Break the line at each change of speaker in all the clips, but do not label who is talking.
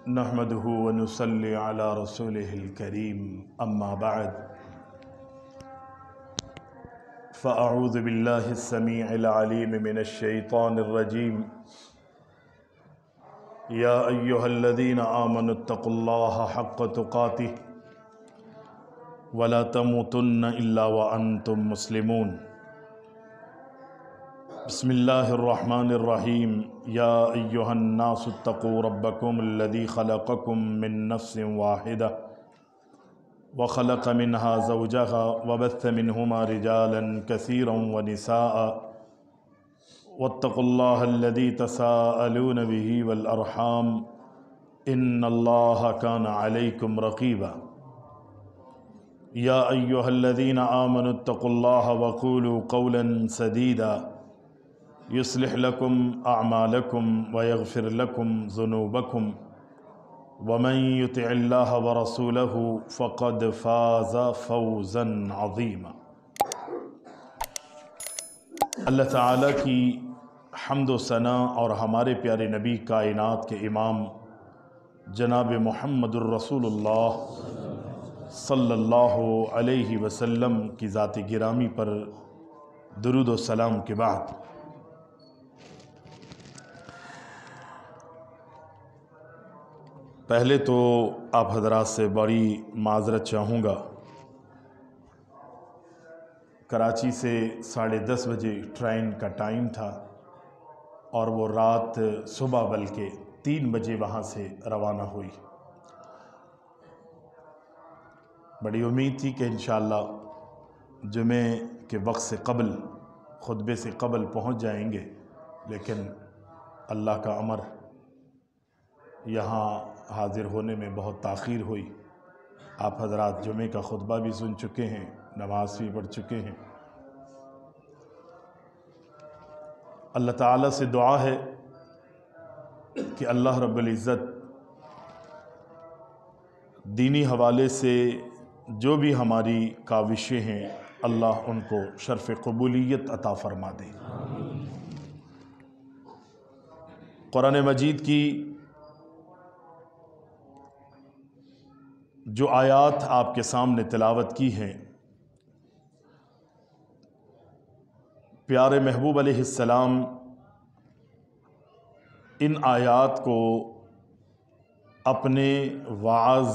نحمده ونصلي على رسوله الكريم أما بعد فأعوذ بالله السميع العليم من الشيطان الرجيم يا أيها الذين آمنوا اتقوا الله حق تقاته ولا تموتن إلا وأنتم مسلمون بسم الله الرحمن الرحيم يا أيها الناس اتقوا ربكم الذي خلقكم من نفس واحدة وخلق منها زوجها وبث منهما رجالا كثيرا ونساء واتقوا الله الذي تساءلون به والأرحام إن الله كان عليكم رقيبا يا أيها الذين آمنوا اتقوا الله وقولوا قولا سديدا يصلح لكم أعمالكم ويغفر لكم ذنوبكم ومن يطع الله ورسوله فقد فاز فوزا عظيما۔ اللہ تعالیٰ کی حمد و ثنا اور ہمارے پیارے نبی کائنات کے امام جناب محمد الرسول اللہ صلی اللہ علیہ وسلم کی ذات گرامی پر درود و سلام کے بعد پہلے تو آپ حضرات سے بڑی معذرت چاہوں گا۔ کراچی سے 10:30 بجے ٹرین کا ٹائم تھا اور وہ رات صبح بلکہ 3 بجے وہاں سے روانہ ہوئی۔ بڑی امید تھی کہ انشاءاللہ جمعے کے وقت سے قبل خطبے سے قبل پہنچ جائیں گے، لیکن اللہ کا امر یہاں حاضر ہونے میں بہت تاخیر ہوئی۔ آپ حضرات جمعے کا خطبہ بھی سن چکے ہیں، نماز بھی پڑھ چکے ہیں۔ اللہ تعالیٰ سے دعا ہے کہ اللہ رب العزت دینی حوالے سے جو بھی ہماری کاوشیں ہیں اللہ ان کو شرف قبولیت عطا فرما دے۔ قرآن مجید کی جو آیات آپ کے سامنے تلاوت کی ہیں، پیارے محبوب علیہ السلام ان آیات کو اپنے وعظ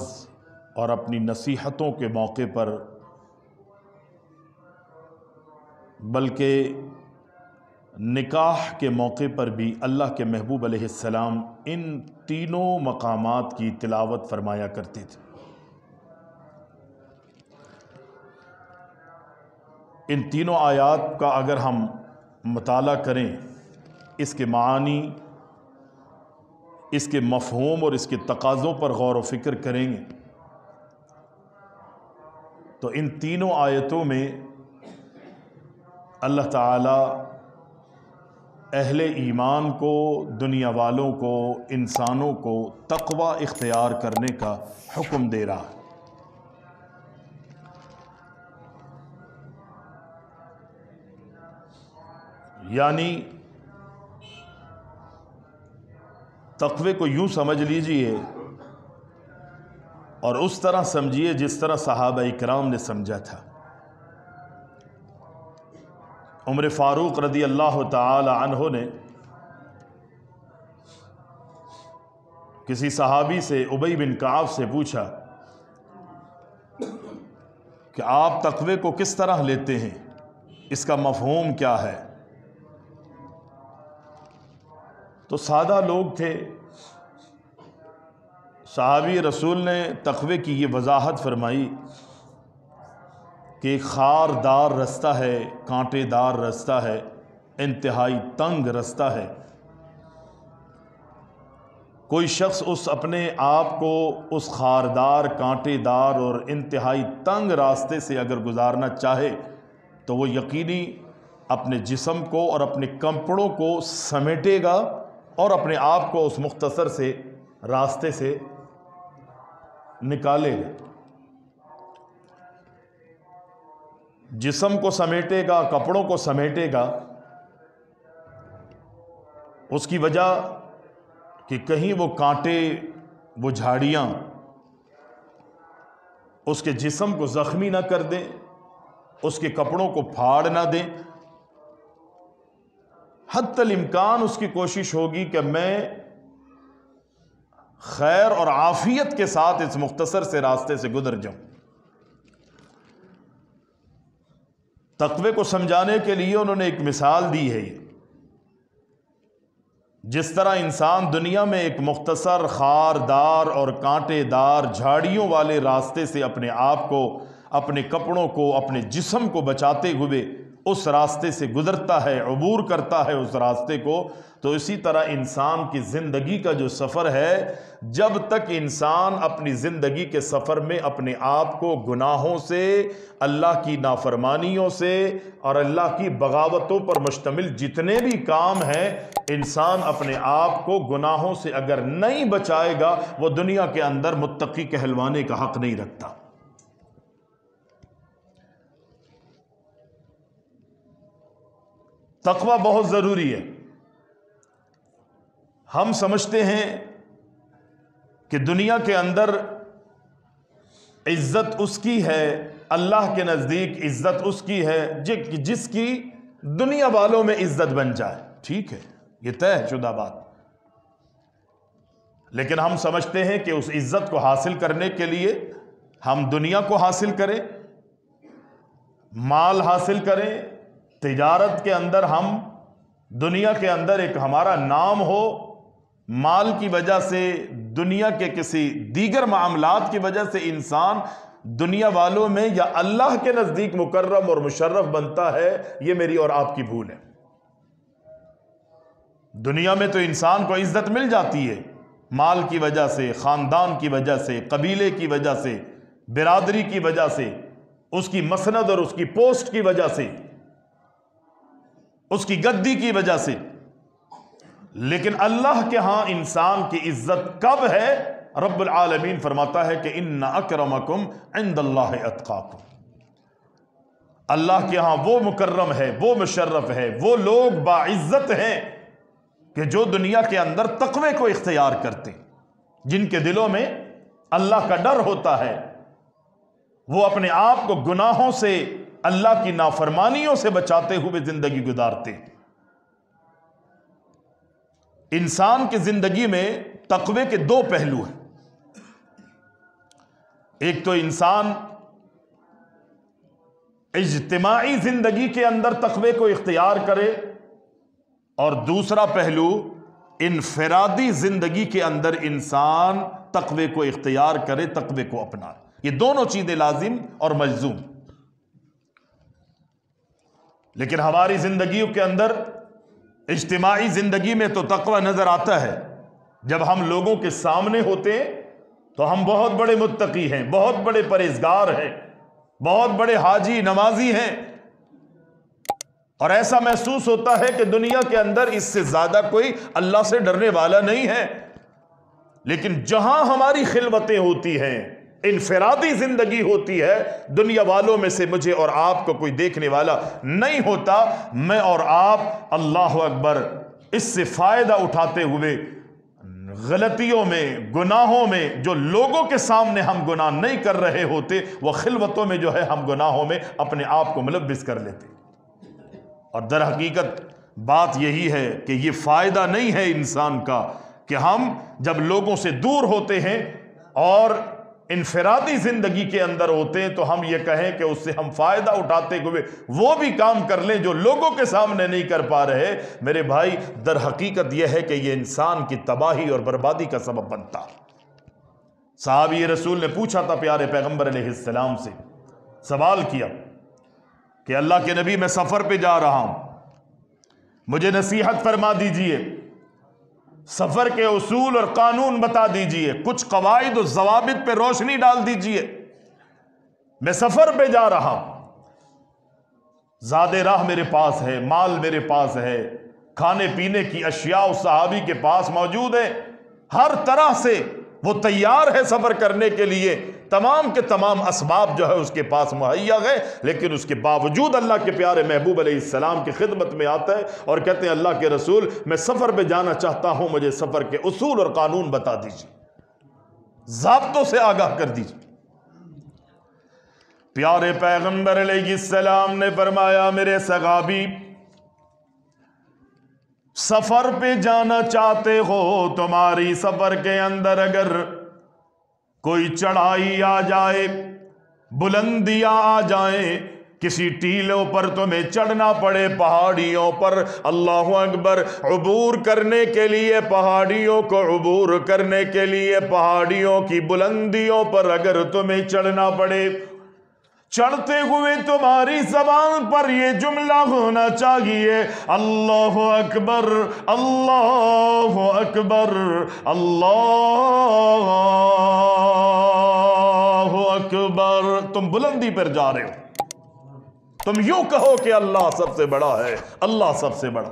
اور اپنی نصیحتوں کے موقع پر بلکہ نکاح کے موقع پر بھی اللہ کے محبوب علیہ السلام ان تینوں مقامات کی تلاوت فرمایا کرتے تھے۔ ان تینوں آیات کا اگر ہم مطالعہ کریں، اس کے معانی، اس کے مفہوم اور اس کے تقاضوں پر غور و فکر کریں گے تو ان تینوں آیتوں میں اللہ تعالیٰ اہل ایمان کو، دنیا والوں کو، انسانوں کو تقوی اختیار کرنے کا حکم دے رہا ہے۔ یعنی تقوی کو یوں سمجھ لیجئے اور اس طرح سمجھیے جس طرح صحابہ اکرام نے سمجھا تھا۔ عمر فاروق رضی اللہ تعالی عنہ نے کسی صحابی سے، ابی بن کعب سے پوچھا کہ آپ تقوی کو کس طرح لیتے ہیں، اس کا مفہوم کیا ہے؟ تو سادہ لوگ تھے، صحابی رسول نے تقوی کی یہ وضاحت فرمائی کہ ایک خاردار رستہ ہے، کانٹے دار رستہ ہے، انتہائی تنگ رستہ ہے۔ کوئی شخص اس اپنے آپ کو اس خاردار، کانٹے دار اور انتہائی تنگ راستے سے اگر گزارنا چاہے تو وہ یقینی اپنے جسم کو اور اپنے کپڑوں کو سمیٹے گا اور اپنے آپ کو اس مختصر سے راستے سے نکالے گا۔ جسم کو سمیٹے گا، کپڑوں کو سمیٹے گا، اس کی وجہ کہ کہیں وہ کانٹے وہ جھاڑیاں اس کے جسم کو زخمی نہ کر دیں، اس کے کپڑوں کو پھاڑ نہ دیں، حتی الامکان اس کی کوشش ہوگی کہ میں خیر اور عافیت کے ساتھ اس مختصر سے راستے سے گزر جاؤں۔ تقوی کو سمجھانے کے لیے انہوں نے ایک مثال دی ہے، جس طرح انسان دنیا میں ایک مختصر خاردار اور کانٹے دار جھاڑیوں والے راستے سے اپنے آپ کو، اپنے کپڑوں کو، اپنے جسم کو بچاتے ہوئے اس راستے سے گزرتا ہے، عبور کرتا ہے اس راستے کو، تو اسی طرح انسان کی زندگی کا جو سفر ہے، جب تک انسان اپنی زندگی کے سفر میں اپنے آپ کو گناہوں سے، اللہ کی نافرمانیوں سے اور اللہ کی بغاوتوں پر مشتمل جتنے بھی کام ہیں، انسان اپنے آپ کو گناہوں سے اگر نہیں بچائے گا، وہ دنیا کے اندر متقی کہلوانے کا حق نہیں رکھتا۔ تقوی بہت ضروری ہے۔ ہم سمجھتے ہیں کہ دنیا کے اندر عزت اس کی ہے، اللہ کے نزدیک عزت اس کی ہے جس کی دنیا والوں میں عزت بن جائے، ٹھیک ہے، یہ طے شدہ بات۔ لیکن ہم سمجھتے ہیں کہ اس عزت کو حاصل کرنے کے لیے ہم دنیا کو حاصل کریں، مال حاصل کریں، تجارت کے اندر ہم دنیا کے اندر ایک ہمارا نام ہو، مال کی وجہ سے، دنیا کے کسی دیگر معاملات کی وجہ سے انسان دنیا والوں میں یا اللہ کے نزدیک مکرم اور مشرف بنتا ہے، یہ میری اور آپ کی بھول ہے۔ دنیا میں تو انسان کو عزت مل جاتی ہے، مال کی وجہ سے، خاندان کی وجہ سے، قبیلے کی وجہ سے، برادری کی وجہ سے، اس کی مسند اور اس کی پوسٹ کی وجہ سے، اس کی گدی کی وجہ سے۔ لیکن اللہ کے ہاں انسان کی عزت کب ہے؟ رب العالمین فرماتا ہے کہ ان اکرمکم عند اللہ اتقاکم۔ اللہ کے ہاں وہ مکرم ہے، وہ مشرف ہے، وہ لوگ باعزت ہیں کہ جو دنیا کے اندر تقوی کو اختیار کرتے، جن کے دلوں میں اللہ کا ڈر ہوتا ہے، وہ اپنے آپ کو گناہوں سے، اللہ کی نافرمانیوں سے بچاتے ہوئے زندگی گزارتے۔ انسان کی زندگی میں تقوی کے دو پہلو ہیں، ایک تو انسان اجتماعی زندگی کے اندر تقوی کو اختیار کرے، اور دوسرا پہلو انفرادی زندگی کے اندر انسان تقوی کو اختیار کرے، تقوی کو اپنائے۔ یہ دونوں چیزیں لازم اور ملزوم۔ لیکن ہماری زندگیوں کے اندر اجتماعی زندگی میں تو تقوی نظر آتا ہے، جب ہم لوگوں کے سامنے ہوتے ہیں تو ہم بہت بڑے متقی ہیں، بہت بڑے پرہیزگار ہیں، بہت بڑے حاجی نمازی ہیں، اور ایسا محسوس ہوتا ہے کہ دنیا کے اندر اس سے زیادہ کوئی اللہ سے ڈرنے والا نہیں ہے۔ لیکن جہاں ہماری خلوتیں ہوتی ہیں، انفرادی زندگی ہوتی ہے، دنیا والوں میں سے مجھے اور آپ کو کوئی دیکھنے والا نہیں ہوتا، میں اور آپ اللہ اکبر اس سے فائدہ اٹھاتے ہوئے غلطیوں میں، گناہوں میں، جو لوگوں کے سامنے ہم گناہ نہیں کر رہے ہوتے، وہ خلوتوں میں جو ہے ہم گناہوں میں اپنے آپ کو ملبس کر لیتے۔ اور در حقیقت بات یہی ہے کہ یہ فائدہ نہیں ہے انسان کا کہ ہم جب لوگوں سے دور ہوتے ہیں اور انفرادی زندگی کے اندر ہوتے ہیں تو ہم یہ کہیں کہ اس سے ہم فائدہ اٹھاتے ہوئے وہ بھی کام کر لیں جو لوگوں کے سامنے نہیں کر پا رہے۔ میرے بھائی، در حقیقت یہ ہے کہ یہ انسان کی تباہی اور بربادی کا سبب بنتا۔ صحابی رسول نے پوچھا تھا پیارے پیغمبر علیہ السلام سے، سوال کیا کہ اللہ کے نبی، میں سفر پہ جا رہا ہوں، مجھے نصیحت فرما دیجئے، سفر کے اصول اور قانون بتا دیجئے، کچھ قواعد و ضوابط پہ روشنی ڈال دیجئے، میں سفر پہ جا رہا ہوں، زاد راہ میرے پاس ہے، مال میرے پاس ہے، کھانے پینے کی اشیاء اس صحابی کے پاس موجود ہے، ہر طرح سے وہ تیار ہے سفر کرنے کے لیے، تمام کے تمام اسباب جو ہے اس کے پاس مہیا ہے، لیکن اس کے باوجود اللہ کے پیارے محبوب علیہ السلام کی خدمت میں آتا ہے اور کہتے ہیں اللہ کے رسول، میں سفر پہ جانا چاہتا ہوں، مجھے سفر کے اصول اور قانون بتا دیجیے۔ ضابطوں سے آگاہ کر دیجیے۔ پیارے پیغمبر علیہ السلام نے فرمایا میرے صحابی سفر پہ جانا چاہتے ہو، تمہاری سفر کے اندر اگر کوئی چڑھائی آ جائے، بلندیاں آ جائیں، کسی ٹیلوں پر تمہیں چڑھنا پڑے، پہاڑیوں پر، اللہ اکبر، عبور کرنے کے لیے، پہاڑیوں کو عبور کرنے کے لیے، پہاڑیوں کی بلندیوں پر اگر تمہیں چڑھنا پڑے، چڑھتے ہوئے تمہاری زبان پر یہ جملہ ہونا چاہیے، اللہ اکبر اللہ اکبر اللہ اکبر۔ تم بلندی پر جا رہے ہو، تم یوں کہو کہ اللہ سب سے بڑا ہے، اللہ سب سے بڑا۔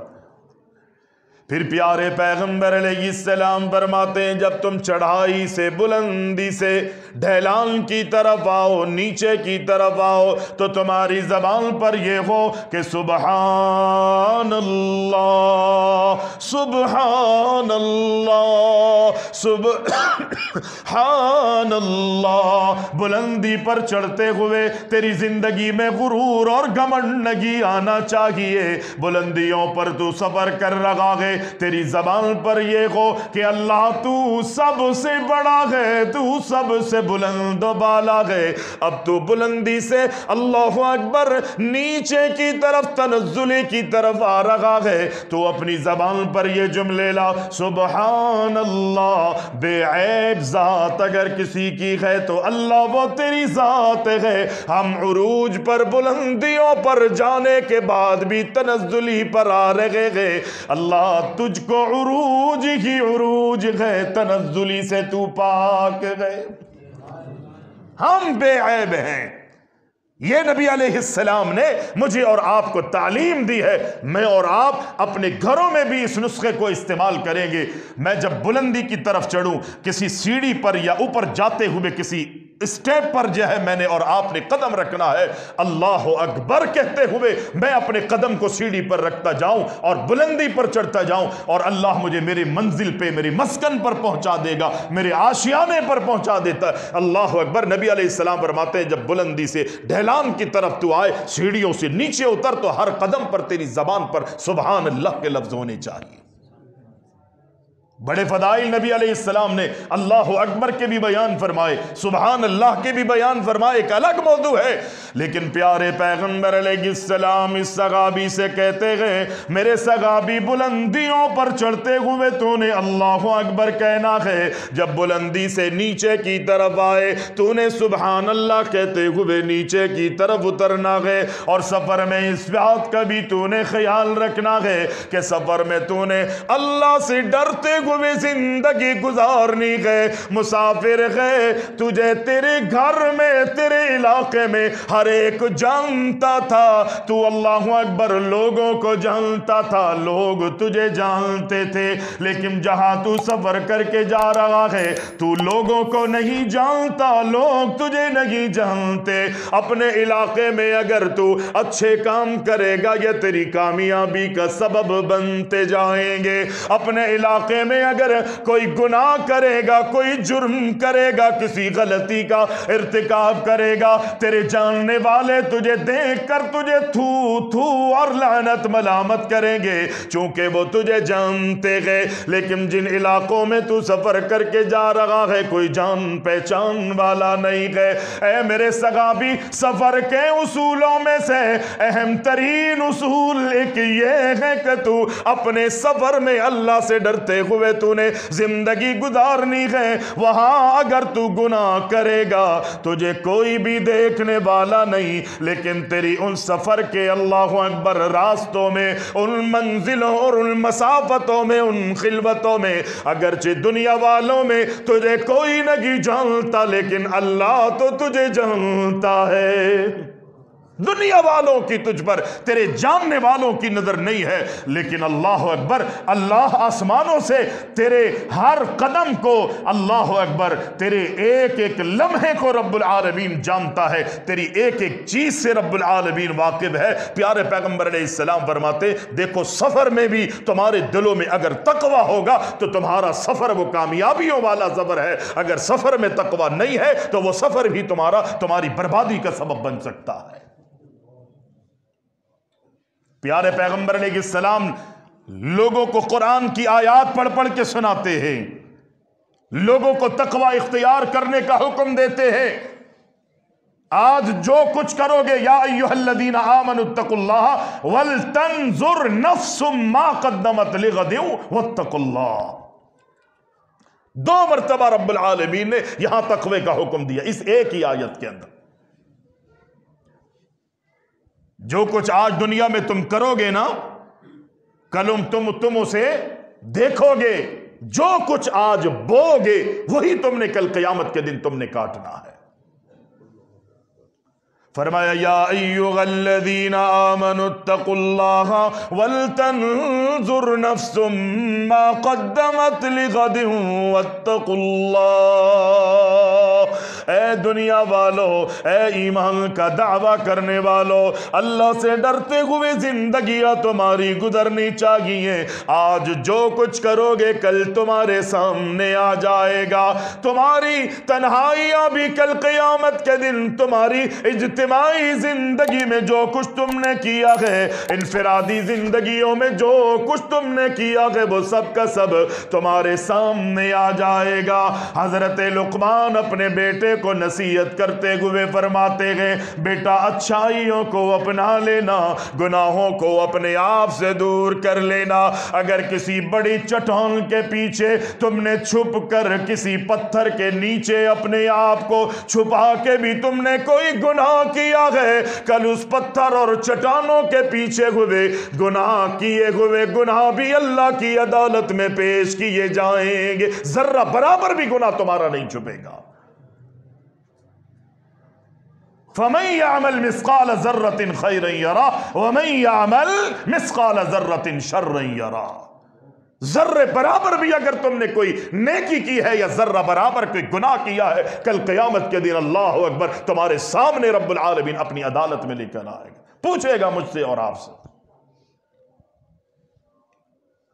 پھر پیارے پیغمبر علیہ السلام فرماتے ہیں جب تم چڑھائی سے، بلندی سے، ڈھلان کی طرف آؤ، نیچے کی طرف آؤ، تو تمہاری زبان پر یہ ہو کہ سبحان اللہ سبحان اللہ سبحان اللہ۔ بلندی پر چڑھتے ہوئے تیری زندگی میں غرور اور گھمنڈ نہیں آنا چاہیے۔ بلندیوں پر تو سفر کر رہا ہے، تیری زبان پر یہ ہو کہ اللہ تو سب سے بڑا ہے، تو سب سے بلند و بالا ہے۔ اب تو بلندی سے اللہ اکبر نیچے کی طرف، تنزلی کی طرف آ رہا ہے، تو اپنی زبان پر یہ جملے لا، سبحان اللہ۔ بے عیب ذات اگر کسی کی ہے تو اللہ وہ تیری ذات ہے۔ ہم عروج پر، بلندیوں پر جانے کے بعد بھی تنزلی پر آ رہے ہیں، اللہ تجھ کو عروج ہی عروج ہے، تنزلی سے تو پاک ہے۔ ہم بے عیب ہیں، یہ نبی علیہ السلام نے مجھے اور آپ کو تعلیم دی ہے۔ میں اور آپ اپنے گھروں میں بھی اس نسخے کو استعمال کریں گے۔ میں جب بلندی کی طرف چڑھوں، کسی سیڑھی پر یا اوپر جاتے ہوئے کسی اسٹیپ پر جو ہے میں نے اور آپ نے قدم رکھنا ہے، اللہ اکبر کہتے ہوئے میں اپنے قدم کو سیڑھی پر رکھتا جاؤں اور بلندی پر چڑھتا جاؤں، اور اللہ مجھے میری منزل پہ، میری مسکن پر پہنچا دے گا، میرے آشیانے پر پہنچا دیتا ہے۔ اللہ اکبر۔ نبی علیہ السلام فرماتے ہیں جب بلندی سے، ڈھلان کی طرف تو آئے، سیڑھیوں سے نیچے اتر، تو ہر قدم پر تیری زبان پر سبحان اللہ کے لفظ ہونے چاہیے۔ بڑے فضائل نبی علیہ السلام نے اللہ اکبر کے بھی بیان فرمائے، سبحان اللہ کے بھی بیان فرمائے، ایک الگ موضوع ہے۔ لیکن پیارے پیغمبر علیہ السلام اس صحابی سے کہتے ہیں میرے صحابی بلندیوں پر چڑھتے ہوئے تو نے اللہ اکبر کہنا ہے، جب بلندی سے نیچے کی طرف آئے تو نے سبحان اللہ کہتے ہوئے نیچے کی طرف اترنا ہے۔ اور سفر میں اس بات کا بھی تو نے خیال رکھنا ہے کہ سفر میں تو نے اللہ سے ڈرتے ہوئے زندگی گزارنی ہے۔ مسافر ہے، تجھے تیرے گھر میں، تیرے علاقے میں ہر ایک جانتا تھا، تو اللہ اکبر لوگوں کو جانتا تھا، لوگ تجھے جانتے تھے، لیکن جہاں تو سفر کر کے جا رہا ہے تو لوگوں کو نہیں جانتا، لوگ تجھے نہیں جانتے۔ اپنے علاقے میں اگر تو اچھے کام کرے گا یہ تیری کامیابی کا سبب بنتے جائیں گے۔ اپنے علاقے میں اگر کوئی گناہ کرے گا، کوئی جرم کرے گا، کسی غلطی کا ارتکاب کرے گا، تیرے جاننے والے تجھے دیکھ کر تجھے تھو تھو اور لعنت ملامت کریں گے، چونکہ وہ تجھے جانتے ہیں۔ لیکن جن علاقوں میں تو سفر کر کے جا رہا ہے کوئی جان پہچان والا نہیں ہے، اے میرے صحابی سفر کے اصولوں میں سے اہم ترین اصول ایک یہ ہے کہ تو اپنے سفر میں اللہ سے ڈرتے ہوئے تو نے زندگی گزارنی ہے۔ وہاں اگر تو گناہ کرے گا تجھے کوئی بھی دیکھنے والا نہیں، لیکن تیری ان سفر کے اللہ اکبر راستوں میں، ان منزلوں اور ان مسافتوں میں، ان خلوتوں میں، اگرچہ دنیا والوں میں تجھے کوئی نہیں جانتا لیکن اللہ تو تجھے جانتا ہے۔ دنیا والوں کی تجھ پر، تیرے جاننے والوں کی نظر نہیں ہے، لیکن اللہ اکبر، اللہ آسمانوں سے تیرے ہر قدم کو، اللہ اکبر، تیرے ایک ایک لمحے کو رب العالمین جانتا ہے، تیری ایک ایک چیز سے رب العالمین واقف ہے۔ پیارے پیغمبر علیہ السلام فرماتے دیکھو سفر میں بھی تمہارے دلوں میں اگر تقوی ہوگا تو تمہارا سفر وہ کامیابیوں والا سفر ہے، اگر سفر میں تقوی نہیں ہے تو وہ سفر بھی تمہاری بربادی کا سبب بن سکتا ہے۔ پیارے پیغمبر علیہ السلام لوگوں کو قرآن کی آیات پڑھ پڑھ کے سناتے ہیں، لوگوں کو تقوی اختیار کرنے کا حکم دیتے ہیں۔ آج جو کچھ کرو گے، یا ایھا الذین آمنوا اتقوا اللہ ولتنظر نفس ما قدمت لغد واتقوا اللہ، 2 مرتبہ رب العالمین نے یہاں تقوی کا حکم دیا اس ایک ہی آیت کے اندر۔ جو کچھ آج دنیا میں تم کرو گے نا، کل تم اسے دیکھو گے، جو کچھ آج بو گے وہی تم نے کل قیامت کے دن تم نے کاٹنا ہے۔ فرمایا یا ایھا الذین آمنوا اتقوا اللہ ولتنظر نفس ما قدمت لغد واتقوا اللہ، اے دنیا والو، اے ایمان کا دعویٰ کرنے والو، اللہ سے ڈرتے ہوئے زندگیاں تمہاری گزرنی چاہیے۔ آج جو کچھ کرو گے کل تمہارے سامنے آ جائے گا، تمہاری تنہائیاں بھی کل قیامت کے دن، تمہاری اجتماعی زندگی میں جو کچھ تم نے کیا ہے، انفرادی زندگیوں میں جو کچھ تم نے کیا ہے، وہ سب کا سب تمہارے سامنے آ جائے گا۔ حضرت لقمان اپنے بیٹے کو نصیحت کرتے ہوئے فرماتے ہیں بیٹا اچھائیوں کو اپنا لینا، گناہوں کو اپنے آپ سے دور کر لینا۔ اگر کسی بڑی چٹان کے پیچھے تم نے چھپ کر کسی پتھر کے نیچے اپنے آپ کو چھپا کے بھی تم نے کوئی گناہ کیا ہے، کل اس پتھر اور چٹانوں کے پیچھے ہوئے گناہ کیے ہوئے گناہ بھی اللہ کی عدالت میں پیش کیے جائیں گے، ذرہ برابر بھی گناہ تمہارا نہیں چھپے گا۔ فَمَن يَعْمَلْ مِثْقَالَ ذَرَّةٍ خَيْرًا يَرَهُ وَمَن يَعْمَلْ مِثْقَالَ ذَرَّةٍ شَرًّا يَرَهُ، ذرے برابر بھی اگر تم نے کوئی نیکی کی ہے یا ذرہ برابر کوئی گناہ کیا ہے، کل قیامت کے دن اللہ اکبر تمہارے سامنے رب العالمین اپنی عدالت میں لے کر آئے گا، پوچھے گا مجھ سے اور آپ سے۔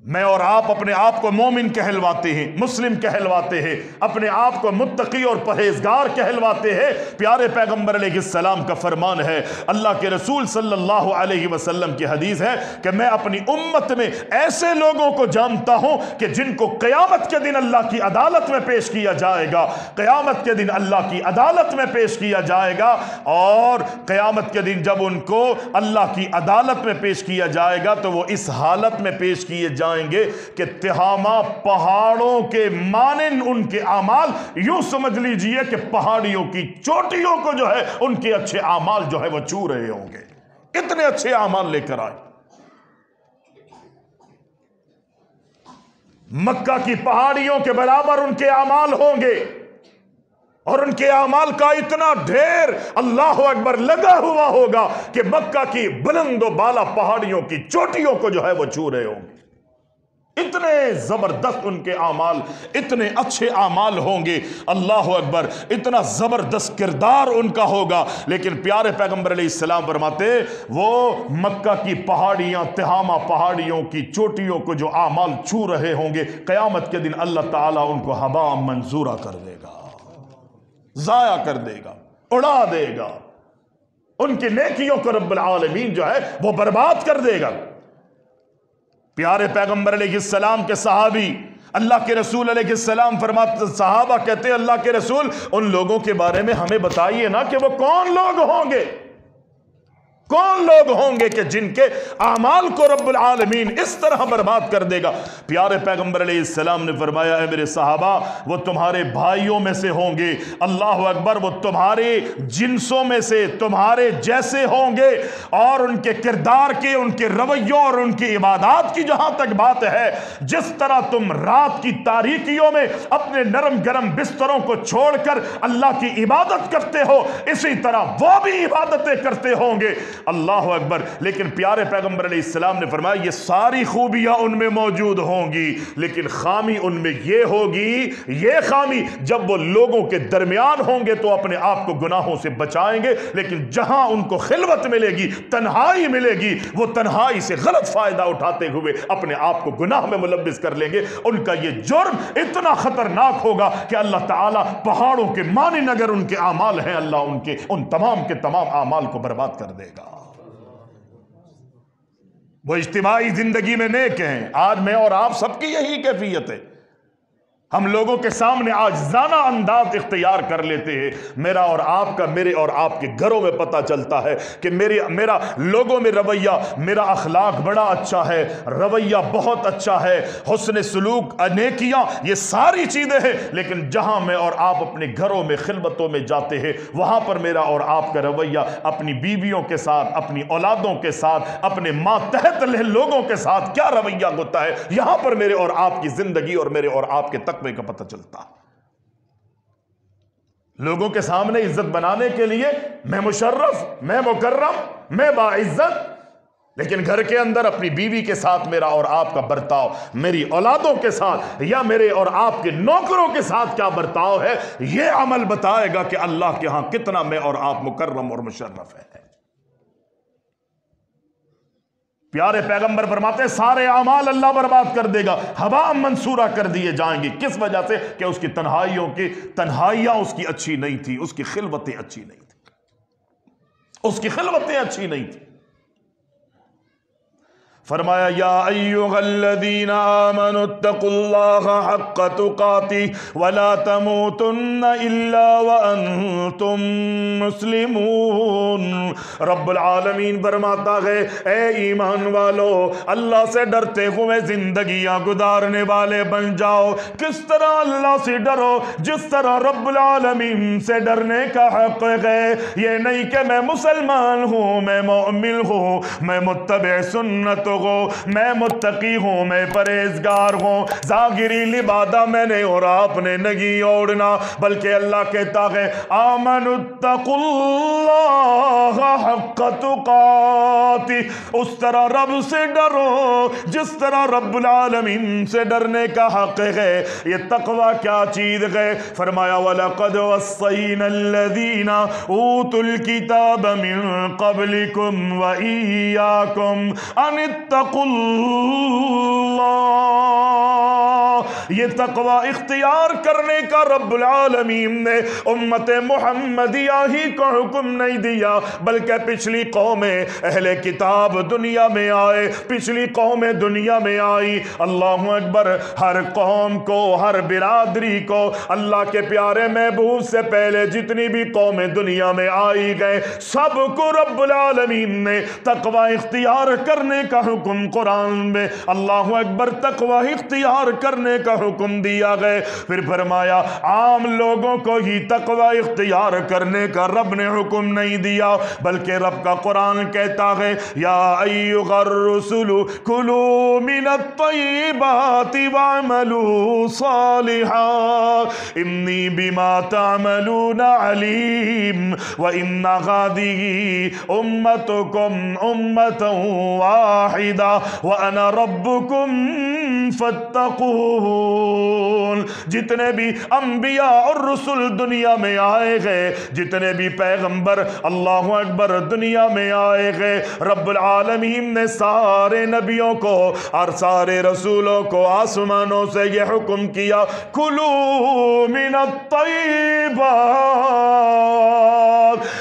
میں اور آپ اپنے آپ کو مومن کہلواتے ہیں، مسلم کہلواتے ہیں، اپنے آپ کو متقی اور پرہیزگار کہلواتے ہیں۔ پیارے پیغمبر علیہ السلام کا فرمان ہے، اللہ کے رسول صلی اللہ علیہ وسلم کی حدیث ہے کہ میں اپنی امت میں ایسے لوگوں کو جانتا ہوں کہ جن کو قیامت کے دن اللہ کی عدالت میں پیش کیا جائے گا، قیامت کے دن اللہ کی عدالت میں پیش کیا جائے گا، اور قیامت کے دن جب ان کو اللہ کی عدالت میں پیش کیا جائے گا تو وہ اس حالت میں پیش کیے جائیں گے کہ تہامہ پہاڑوں کے مانند ان کے اعمال، یوں سمجھ لیجئے کہ پہاڑیوں کی چوٹیوں کو جو ہے ان کے اچھے اعمال جو ہے وہ چھو رہے ہوں گے، اتنے اچھے اعمال لے کر آئے۔ مکہ کی پہاڑیوں کے برابر ان کے اعمال ہوں گے، اور ان کے اعمال کا اتنا ڈھیر اللہ اکبر لگا ہوا ہوگا کہ مکہ کی بلند و بالا پہاڑیوں کی چوٹیوں کو جو ہے وہ چھو رہے ہوں گے۔ اتنے زبردست ان کے اعمال، اتنے اچھے اعمال ہوں گے، اللہ اکبر، اتنا زبردست کردار ان کا ہوگا۔ لیکن پیارے پیغمبر علیہ السلام فرماتے وہ مکہ کی پہاڑیاں، تہامہ پہاڑیوں کی چوٹیوں کو جو اعمال چھو رہے ہوں گے، قیامت کے دن اللہ تعالیٰ ان کو ہبا منظورہ کر دے گا، ضائع کر دے گا، اڑا دے گا، ان کی نیکیوں کو رب العالمین جو ہے وہ برباد کر دے گا۔ پیارے پیغمبر علیہ السلام کے صحابی اللہ کے رسول علیہ السلام فرماتے، صحابہ کہتے ہیں اللہ کے رسول ان لوگوں کے بارے میں ہمیں بتائیے نا کہ وہ کون لوگ ہوں گے۔ کون لوگ ہوں گے کہ جن کے اعمال کو رب العالمین اس طرح برباد کر دے گا؟ پیارے پیغمبر علیہ السلام نے فرمایا اے میرے صحابہ، وہ تمہارے بھائیوں میں سے ہوں گے، اللہ اکبر، وہ تمہارے جنسوں میں سے تمہارے جیسے ہوں گے، اور ان کے کردار کے، ان کے رویوں اور ان کی عبادات کی جہاں تک بات ہے، جس طرح تم رات کی تاریکیوں میں اپنے نرم گرم بستروں کو چھوڑ کر اللہ کی عبادت کرتے ہو، اسی طرح وہ بھی عبادتیں کرتے ہوں گے۔ اللہ اکبر۔ لیکن پیارے پیغمبر علیہ السلام نے فرمایا یہ ساری خوبیاں ان میں موجود ہوں گی، لیکن خامی ان میں یہ ہوگی، یہ خامی جب وہ لوگوں کے درمیان ہوں گے تو اپنے آپ کو گناہوں سے بچائیں گے، لیکن جہاں ان کو خلوت ملے گی، تنہائی ملے گی، وہ تنہائی سے غلط فائدہ اٹھاتے ہوئے اپنے آپ کو گناہ میں ملبس کر لیں گے۔ ان کا یہ جرم اتنا خطرناک ہوگا کہ اللہ تعالیٰ پہاڑوں کے مانند اگر ان کے اعمال ہیں، اللہ ان کے ان تمام کے تمام اعمال کو برباد کر دے گا۔ وہ اجتماعی زندگی میں نیک ہیں، آج میں اور آپ سب کی یہی کیفیت ہے۔ ہم لوگوں کے سامنے عاجزانہ انداز اختیار کر لیتے ہیں۔ میرا اور آپ کا، میرے اور آپ کے گھروں میں پتہ چلتا ہے کہ میرا لوگوں میں رویہ، میرا اخلاق بڑا اچھا ہے، رویہ بہت اچھا ہے، حسن سلوک، نیکیاں، یہ ساری چیزیں ہیں، لیکن جہاں میں اور آپ اپنے گھروں میں خلوتوں میں جاتے ہیں، وہاں پر میرا اور آپ کا رویہ اپنی بیویوں کے ساتھ، اپنی اولادوں کے ساتھ، اپنے ماتحت لوگوں کے ساتھ کیا رویہ ہوتا ہے، یہاں پر میرے اور آپ کی زندگی اور میرے اور آپ کے تقوی کا پتہ چلتا۔ لوگوں کے سامنے عزت بنانے کے لیے میں مشرف، میں مکرم، میں باعزت، لیکن گھر کے اندر اپنی بیوی کے ساتھ میرا اور آپ کا برتاؤ، میری اولادوں کے ساتھ یا میرے اور آپ کے نوکروں کے ساتھ کیا برتاؤ ہے، یہ عمل بتائے گا کہ اللہ کے ہاں کتنا میں اور آپ مکرم اور مشرف ہے۔ پیارے پیغمبر فرماتے ہیں سارے اعمال اللہ برباد کر دے گا، ہوا منصورہ کر دیے جائیں گے۔ کس وجہ سے؟ کہ اس کی تنہائیاں اس کی اچھی نہیں تھی، اس کی خلوتیں اچھی نہیں تھی، اس کی خلوتیں اچھی نہیں تھی۔ فرمایا یا ایھا الذین آمنوا اتقوا اللہ حق تقاتہ ولا تموتن الا وانتم مسلمون۔ رب العالمین فرماتا ہے اے ایمان والو، اللہ سے ڈرتے ہوئے زندگیاں گزارنے والے بن جاؤ۔ کس طرح اللہ سے ڈرو؟ جس طرح رب العالمین سے ڈرنے کا حق ہے۔ یہ نہیں کہ میں مسلمان ہوں، میں مؤمن ہوں، میں متبع سنت ہوں، میں متقی ہوں، میں پرہیزگار ہوں، ظاہری لبادہ میں نے اور آپ نے نہیں اوڑھنا، بلکہ اللہ کہتا ہے آمنوا اتقوا اللہ حق تقاتہ۔ اس طرح رب سے ڈرو جس طرح رب العالمین سے ڈرنے کا حق ہے۔ یہ تقوی کیا چیز ہے؟ فرمایا وَلَقَدْ وَصَّيْنَا الَّذِينَ أُوتُوا الْكِتَابَ مِن قَبْلِكُمْ وَإِيَّاكُمْ أَنِ اتقوا اللہ۔ یہ تقوی اختیار کرنے کا رب العالمین نے امت محمدیہ ہی کو حکم نہیں دیا، بلکہ پچھلی قومیں اہل کتاب دنیا میں آئے، پچھلی قومیں دنیا میں آئی، اللہ اکبر، ہر قوم کو، ہر برادری کو اللہ کے پیارے محبوب سے پہلے جتنی بھی قومیں دنیا میں آئی گئے، سب کو رب العالمین نے تقوی اختیار کرنے کا حکم قرآن میں، اللہ اکبر، تقوی اختیار کرنے کا حکم دیا گئے۔ پھر فرمایا عام لوگوں کو ہی تقوی اختیار کرنے کا رب نے حکم نہیں دیا، بلکہ رب کا قرآن کہتا ہے یا ایھا الرسل کلوا من الطیبات واعملوا صالحا انی بما تعملون علیم وان هذه امتکم امۃ واحدہ وانا ربکم فاتقون۔ جتنے بھی انبیاء اور رسول دنیا میں آئے گئے، جتنے بھی پیغمبر اللہ اکبر دنیا میں آئے گئے، رب العالمین نے سارے نبیوں کو اور سارے رسولوں کو آسمانوں سے یہ حکم کیا کلو من الطیبات۔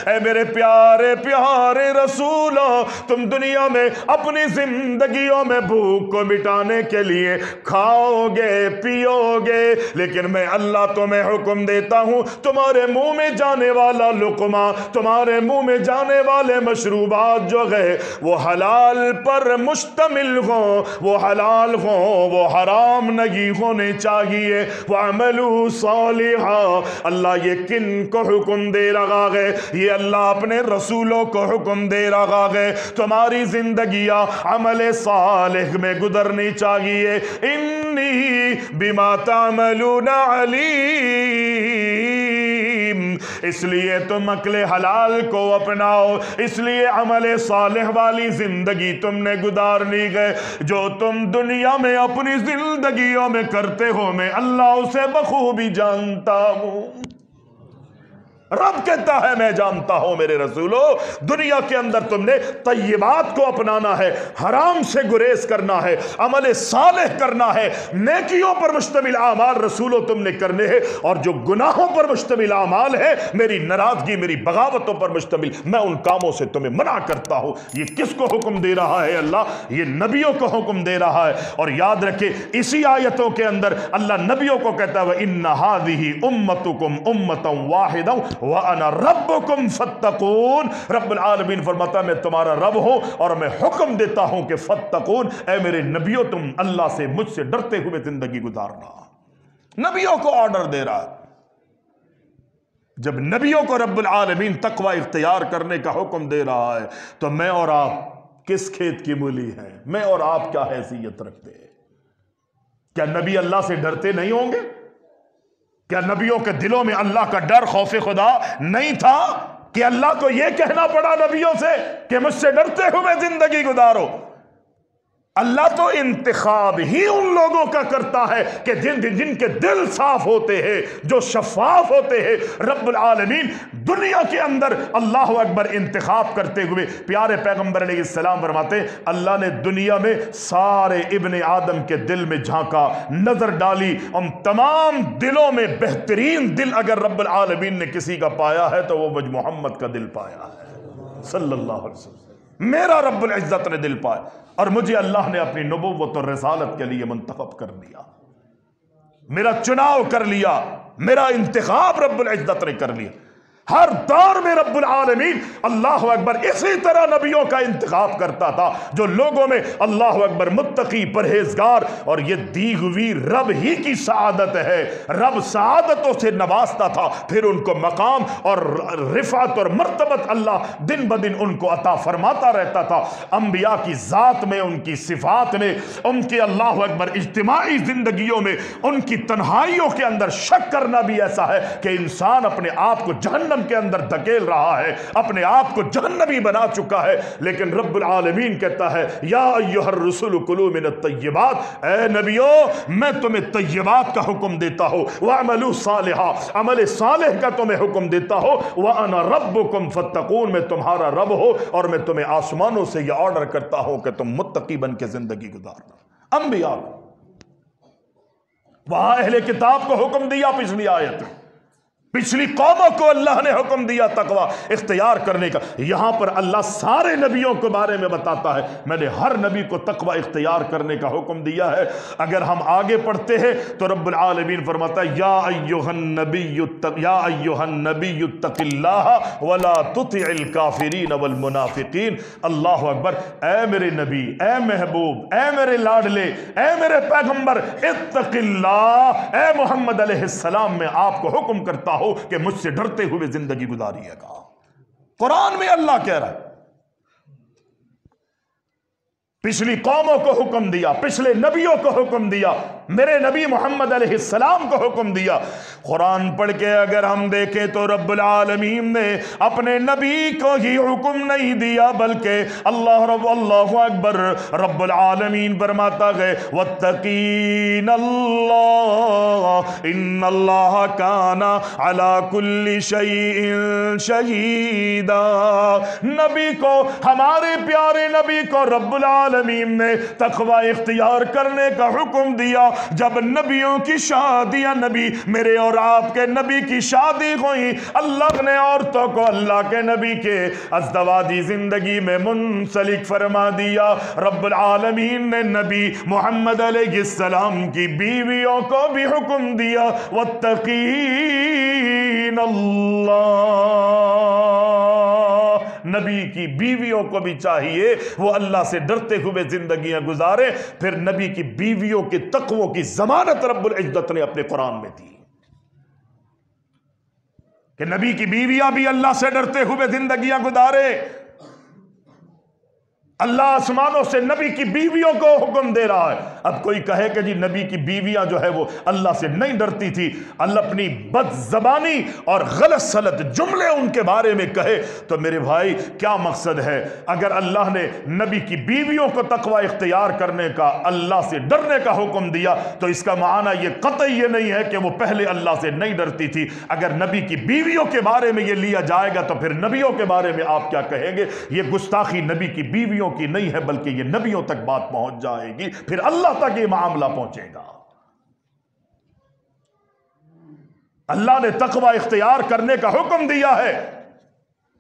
اے میرے پیارے پیارے رسولوں، تم دنیا میں اپنی زندگیوں میں بھوک کو مٹانے کے لیے کھاؤ گے، پیوگے، لیکن میں اللہ تمہیں حکم دیتا ہوں تمہارے منہ میں جانے والا لقمہ، تمہارے منہ میں جانے والے مشروبات جو ہے وہ حلال پر مشتمل ہوں، وہ حلال ہوں، وہ حرام نہیں ہونے چاہیے۔ وَعَمَلُوا صَالِحًا، اللہ یہ کن کو حکم دے رہا ہے؟ یہ اللہ اپنے رسولوں کو حکم دے رہا ہے تمہاری زندگیاں عمل صالح میں گزرنی چاہیے۔ انی بما تعملون علیم، اس لیے تم عقل حلال کو اپناؤ، اس لیے عمل صالح والی زندگی تم نے گزارنی ہے۔ جو تم دنیا میں اپنی زندگیوں میں کرتے ہو میں اللہ اسے بخوبی جانتا ہوں۔ رب کہتا ہے میں جانتا ہوں میرے رسولو، دنیا کے اندر تم نے طیبات کو اپنانا ہے، حرام سے گریز کرنا ہے، عمل صالح کرنا ہے، نیکیوں پر مشتمل اعمال رسولو تم نے کرنے ہیں، اور جو گناہوں پر مشتمل اعمال ہے، میری ناراضگی، میری بغاوتوں پر مشتمل، میں ان کاموں سے تمہیں منع کرتا ہوں۔ یہ کس کو حکم دے رہا ہے اللہ؟ یہ نبیوں کو حکم دے رہا ہے۔ اور یاد رکھے اسی آیتوں کے اندر اللہ نبیوں کو کہتا ہے وَإِنَّ هَذِهِ أُمَّتُكُمْ أُمَّةً وَاحِدًا وَأَنَا رَبُّكُمْ فَاتَّقُونَ۔ رب العالمین فرماتا ہے میں تمہارا رب ہوں اور میں حکم دیتا ہوں کہ فَاتَّقُون، اے میرے نبیوں تم اللہ سے، مجھ سے ڈرتے ہوئے زندگی گزارنا۔ نبیوں کو آرڈر دے رہا ہے۔ جب نبیوں کو رب العالمین تقوی اختیار کرنے کا حکم دے رہا ہے تو میں اور آپ کس کھیت کی مولی ہیں؟ میں اور آپ کیا حیثیت رکھتے ہیں؟ کیا نبی اللہ سے ڈرتے نہیں ہوں گے؟ کیا نبیوں کے دلوں میں اللہ کا ڈر، خوف خدا نہیں تھا کہ اللہ کو یہ کہنا پڑا نبیوں سے کہ مجھ سے ڈرتے ہوئے زندگی گزارو؟ اللہ تو انتخاب ہی ان لوگوں کا کرتا ہے کہ جن کے دل صاف ہوتے ہیں، جو شفاف ہوتے ہیں۔ رب العالمین دنیا کے اندر اللہ اکبر انتخاب کرتے ہوئے پیارے پیغمبر علیہ السلام فرماتے ہیں اللہ نے دنیا میں سارے ابن آدم کے دل میں جھانکا، نظر ڈالی، ان تمام دلوں میں بہترین دل اگر رب العالمین نے کسی کا پایا ہے تو وہ مجھ محمد کا دل پایا ہے صلی اللہ علیہ وسلم۔ میرا رب العزت نے دل پایا اور مجھے اللہ نے اپنی نبوت اور رسالت کے لیے منتخب کر لیا، میرا چناؤ کر لیا، میرا انتخاب رب العزت نے کر لیا۔ ہر دور میں رب العالمین اللہ اکبر اسی طرح نبیوں کا انتخاب کرتا تھا جو لوگوں میں اللہ اکبر متقی، پرہیزگار، اور یہ دی ہوئی رب ہی کی سعادت ہے۔ رب سعادتوں سے نوازتا تھا، پھر ان کو مقام اور رفعت اور مرتبت اللہ دن بدن ان کو عطا فرماتا رہتا تھا۔ انبیاء کی ذات میں، ان کی صفات میں، ان کے اللہ اکبر اجتماعی زندگیوں میں، ان کی تنہائیوں کے اندر شک کرنا بھی ایسا ہے کہ انسان اپنے آپ کو جہنم کے اندر دھکیل رہا ہے، اپنے آپ کو جہنمی بنا چکا ہے، لیکن رب العالمین کہتا ہے یا ایھا الرسل کلوا من الطیبات، اے نبیو میں تمہیں طیبات کا حکم دیتا ہوں، واعملوا صالحا، عمل صالح کا تمہیں حکم دیتا ہوں، وانا ربکم فاتقون، میں تمہارا رب ہوں اور میں تمہیں آسمانوں سے یہ آرڈر کرتا ہوں کہ تم متقی بن کے زندگی گزارنا۔ انبیاء وہاں اہل کتاب کو حکم دیا، پچھلی آیت میں پچھلی قوموں کو اللہ نے حکم دیا تقوی اختیار کرنے کا، یہاں پر اللہ سارے نبیوں کے بارے میں بتاتا ہے میں نے ہر نبی کو تقوی اختیار کرنے کا حکم دیا ہے۔ اگر ہم آگے پڑھتے ہیں تو رب العالمین فرماتا ہے یا ایھا النبی اتق اللہ ولا تطع الکافرین والمنافقین۔ اللہ اکبر، اے میرے نبی، اے محبوب، اے میرے لاڈلے، اے میرے پیغمبر، اتق اللہ، اے محمد علیہ السلام میں آپ کو حکم کرتا ہوں کہ مجھ سے ڈرتے ہوئے زندگی گزاریے گا۔ قرآن میں اللہ کہہ رہا ہے، پچھلی قوموں کو حکم دیا، پچھلے نبیوں کو حکم دیا، میرے نبی محمد علیہ السلام کو حکم دیا۔ قرآن پڑھ کے اگر ہم دیکھیں تو رب العالمین نے اپنے نبی کو ہی حکم نہیں دیا بلکہ اللہ اکبر، رب العالمین فرماتا ہے واتقین اللہ ان اللہ کان علی کل شیء شہیدا۔ نبی کو، ہمارے پیارے نبی کو رب العالمین نے تقوی اختیار کرنے کا حکم دیا جب نبیوں کی شادیاں نبی میرے اور آپ کے نبی کی شادی ہوئی، اللہ نے عورتوں کو اللہ کے نبی کے ازدواجی زندگی میں منسلک فرما دیا۔ رب العالمین نے نبی محمد علیہ السلام کی بیویوں کو بھی حکم دیا واتقین اللہ، نبی کی بیویوں کو بھی چاہیے وہ اللہ سے ڈرتے ہوئے زندگیاں گزارے۔ پھر نبی کی بیویوں کے تقوی کی ضمانت رب العزت نے اپنے قرآن میں دی کہ نبی کی بیویاں بھی اللہ سے ڈرتے ہوئے زندگیاں گزارے۔ اللہ آسمانوں سے نبی کی بیویوں کو حکم دے رہا ہے۔ اب کوئی کہے کہ جی نبی کی بیویاں جو ہے وہ اللہ سے نہیں ڈرتی تھی، اللہ اپنی بد زبانی اور غلط سلط جملے ان کے بارے میں کہے، تو میرے بھائی کیا مقصد ہے؟ اگر اللہ نے نبی کی بیویوں کو تقوی اختیار کرنے کا، اللہ سے ڈرنے کا حکم دیا، تو اس کا معنی یہ قطعی یہ نہیں ہے کہ وہ پہلے اللہ سے نہیں ڈرتی تھی۔ اگر نبی کی بیویوں کے بارے میں یہ لیا جائے گا تو پھر نبیوں کے بارے میں آپ کیا کہیں گے؟ یہ گستاخی نبی کی بیویوں کی نہیں ہے بلکہ یہ نبیوں تک بات پہنچ جائے گی، پھر اللہ تک یہ معاملہ پہنچے گا۔ اللہ نے تقوی اختیار کرنے کا حکم دیا ہے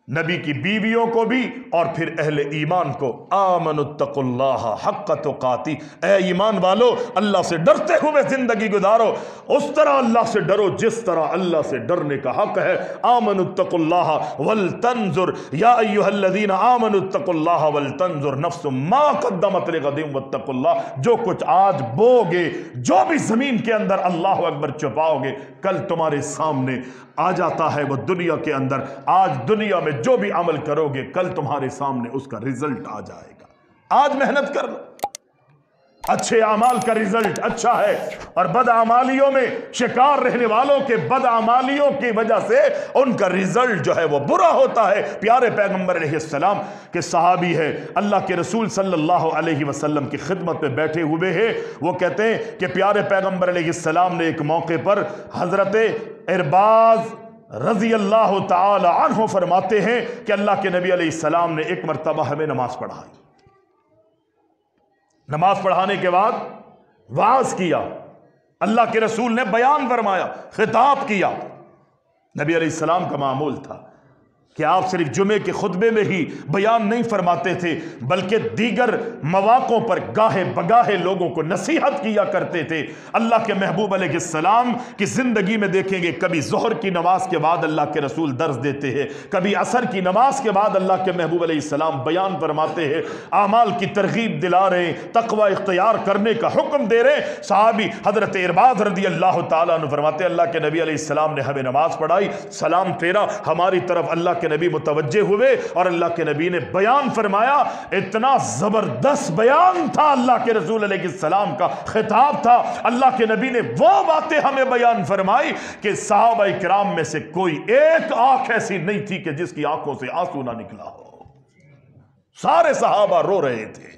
نبی کی بیویوں کو بھی اور پھر اہل ایمان کو۔ آمنوا اتقوا اللہ حق تقاتی، اے ایمان والو اللہ سے ڈرتے ہوئے زندگی گزارو، اس طرح اللہ سے ڈرو جس طرح اللہ سے ڈرنے کا حق ہے۔ آمنوا اتقوا اللہ ولتنظر یا ایھا الذین آمنوا اتقوا اللہ ولتنظر نفس ما قدمت لغد واتقوا اللہ، جو کچھ آج بوگے، جو بھی زمین کے اندر اللہ اکبر چھپاؤ گے، کل تمہارے سامنے آ جاتا ہے وہ دنیا کے اندر۔ آج دنیا میں جو بھی عمل کرو گے کل تمہارے سامنے اس کا رزلٹ آ جائے گا۔ آج محنت کر لو، اچھے اعمال کا رزلٹ اچھا ہے، اور بدعمالیوں میں شکار رہنے والوں کے بدعمالیوں کی وجہ سے ان کا رزلٹ جو ہے وہ برا ہوتا ہے۔ پیارے پیغمبر علیہ السلام کے صحابی ہے، اللہ کے رسول صلی اللہ علیہ وسلم کی خدمت میں بیٹھے ہوئے ہیں، وہ کہتے ہیں کہ پیارے پیغمبر علیہ السلام نے ایک موقع پر حضرت ارباز رضی اللہ تعالی عنہ فرماتے ہیں کہ اللہ کے نبی علیہ السلام نے ایک مرتبہ ہمیں نماز پڑھائی، نماز پڑھانے کے بعد وعظ کیا، اللہ کے رسول نے بیان فرمایا، خطاب کیا۔ نبی علیہ السلام کا معمول تھا کہ آپ صرف جمعے کے خطبے میں ہی بیان نہیں فرماتے تھے بلکہ دیگر مواقعوں پر گاہے بگاہے لوگوں کو نصیحت کیا کرتے تھے۔ اللہ کے محبوب علیہ السلام کی زندگی میں دیکھیں گے کبھی ظہر کی نماز کے بعد اللہ کے رسول درس دیتے ہیں، کبھی عصر کی نماز کے بعد اللہ کے محبوب علیہ السلام بیان فرماتے ہیں، اعمال کی ترغیب دلا رہے ہیں، تقوی اختیار کرنے کا حکم دے رہے ہیں۔ صحابی حضرت ارباز رضی اللہ تعالیٰ عنہ فرماتے ہیں اللہ کے نبی علیہ السلام نے ہمیں نماز پڑھائی، سلام پھیرا ہماری طرف، اللہ کے نبی متوجہ ہوئے اور اللہ کے نبی نے بیان فرمایا۔ اتنا زبردست بیان تھا اللہ کے رسول علیہ السلام کا، خطاب تھا، اللہ کے نبی نے وہ باتیں ہمیں بیان فرمائی کہ صحابہ کرام میں سے کوئی ایک آنکھ ایسی نہیں تھی کہ جس کی آنکھوں سے آنسو نہ نکلا ہو، سارے صحابہ رو رہے تھے۔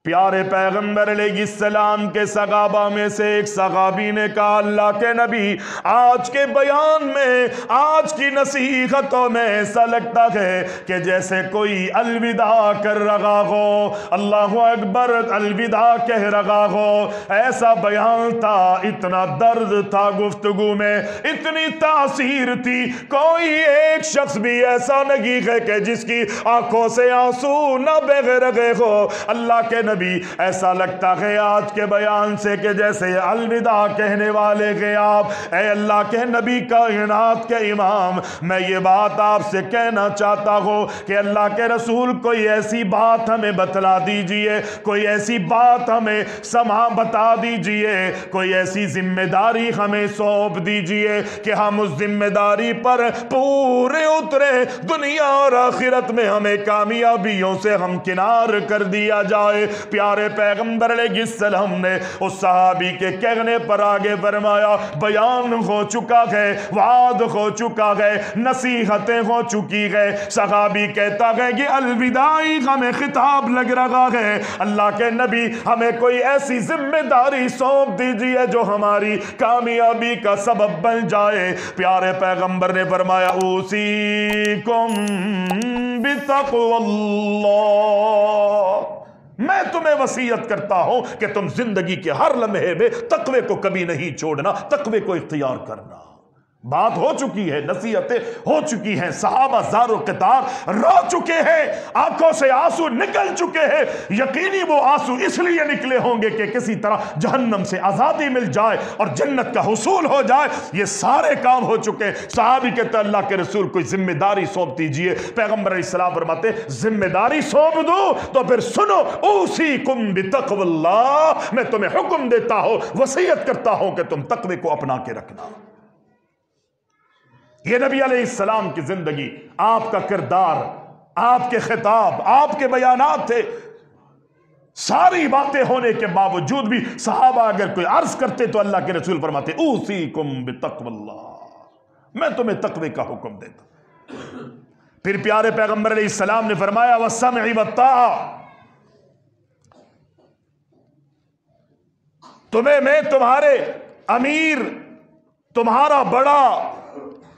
پیارے پیغمبر علیہ السلام کے صحابہ میں سے ایک صحابی نے کہا اللہ کے نبی آج کے بیان میں، آج کی نصیحتوں میں ایسا لگتا ہے کہ جیسے کوئی الوداع کر رہا ہو، اللہ اکبر، الوداع کہہ رہا ہو۔ ایسا بیان تھا، اتنا درد تھا گفتگو میں، اتنی تاثیر تھی، کوئی ایک شخص بھی ایسا نہیں ہے کہ جس کی آنکھوں سے آنسو نہ بہہ رہے ہو۔ اللہ کے نبی ایسا لگتا ہے آج کے بیان سے کہ جیسے الوداع کہنے والے کہ آپ، اے اللہ کے نبی کائنات کے امام، میں یہ بات آپ سے کہنا چاہتا ہوں کہ اللہ کے رسول کوئی ایسی بات ہمیں بتلا دیجئے، کوئی ایسی بات ہمیں بتا دیجئے، کوئی ایسی ذمہ داری ہمیں سونپ دیجئے کہ ہم اس ذمہ داری پر پورے اترے، دنیا اور آخرت میں ہمیں کامیابیوں سے ہمکنار کر دیا جائے۔ پیارے پیغمبر علیہ السلام نے اس صحابی کے کہنے پر آگے فرمایا بیان ہو چکا ہے، وعد ہو چکا ہے، نصیحتیں ہو چکی ہے۔ صحابی کہتا ہے کہ الوداعی ہمیں خطاب لگ رہا ہے، اللہ کے نبی ہمیں کوئی ایسی ذمہ داری سونپ دیجیے جو ہماری کامیابی کا سبب بن جائے۔ پیارے پیغمبر نے فرمایا اوصیکم بتقوی اللہ، میں تمہیں وصیت کرتا ہوں کہ تم زندگی کے ہر لمحے میں تقوی کو کبھی نہیں چھوڑنا، تقوی کو اختیار کرنا۔ بات ہو چکی ہے، نصیحتیں ہو چکی ہیں، صحابہ زار و قطار رو چکے ہیں، آنکھوں سے آنسو نکل چکے ہیں۔ یقینی وہ آنسو اس لیے نکلے ہوں گے کہ کسی طرح جہنم سے آزادی مل جائے اور جنت کا حصول ہو جائے۔ یہ سارے کام ہو چکے ہیں۔ صحابی کہتے ہیں اللہ کے رسول کوئی ذمہ داری سونپ دیجئے۔ پیغمبر علیہ السلام فرماتے ذمہ داری سونپ دو تو پھر سنو، اوصیکم بتقوی اللہ، میں تمہیں حکم دیتا ہوں، وصیت کرتا ہوں کہ تم تقوی کو اپنا کے رکھنا۔ یہ نبی علیہ السلام کی زندگی، آپ کا کردار، آپ کے خطاب، آپ کے بیانات تھے۔ ساری باتیں ہونے کے باوجود بھی صحابہ اگر کوئی عرض کرتے تو اللہ کے رسول فرماتے اوصیکم بتقوی اللہ، میں تمہیں تقوی کا حکم دیتا۔ پھر پیارے پیغمبر علیہ السلام نے فرمایا والسمع والطاعہ، تمہیں میں تمہارے امیر، تمہارا بڑا،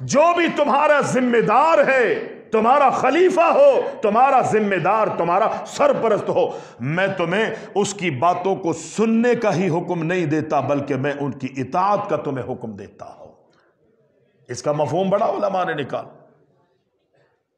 جو بھی تمہارا ذمہ دار ہے، تمہارا خلیفہ ہو، تمہارا ذمہ دار، تمہارا سرپرست ہو، میں تمہیں اس کی باتوں کو سننے کا ہی حکم نہیں دیتا بلکہ میں ان کی اطاعت کا تمہیں حکم دیتا ہوں۔ اس کا مفہوم بڑا علماء نے نکال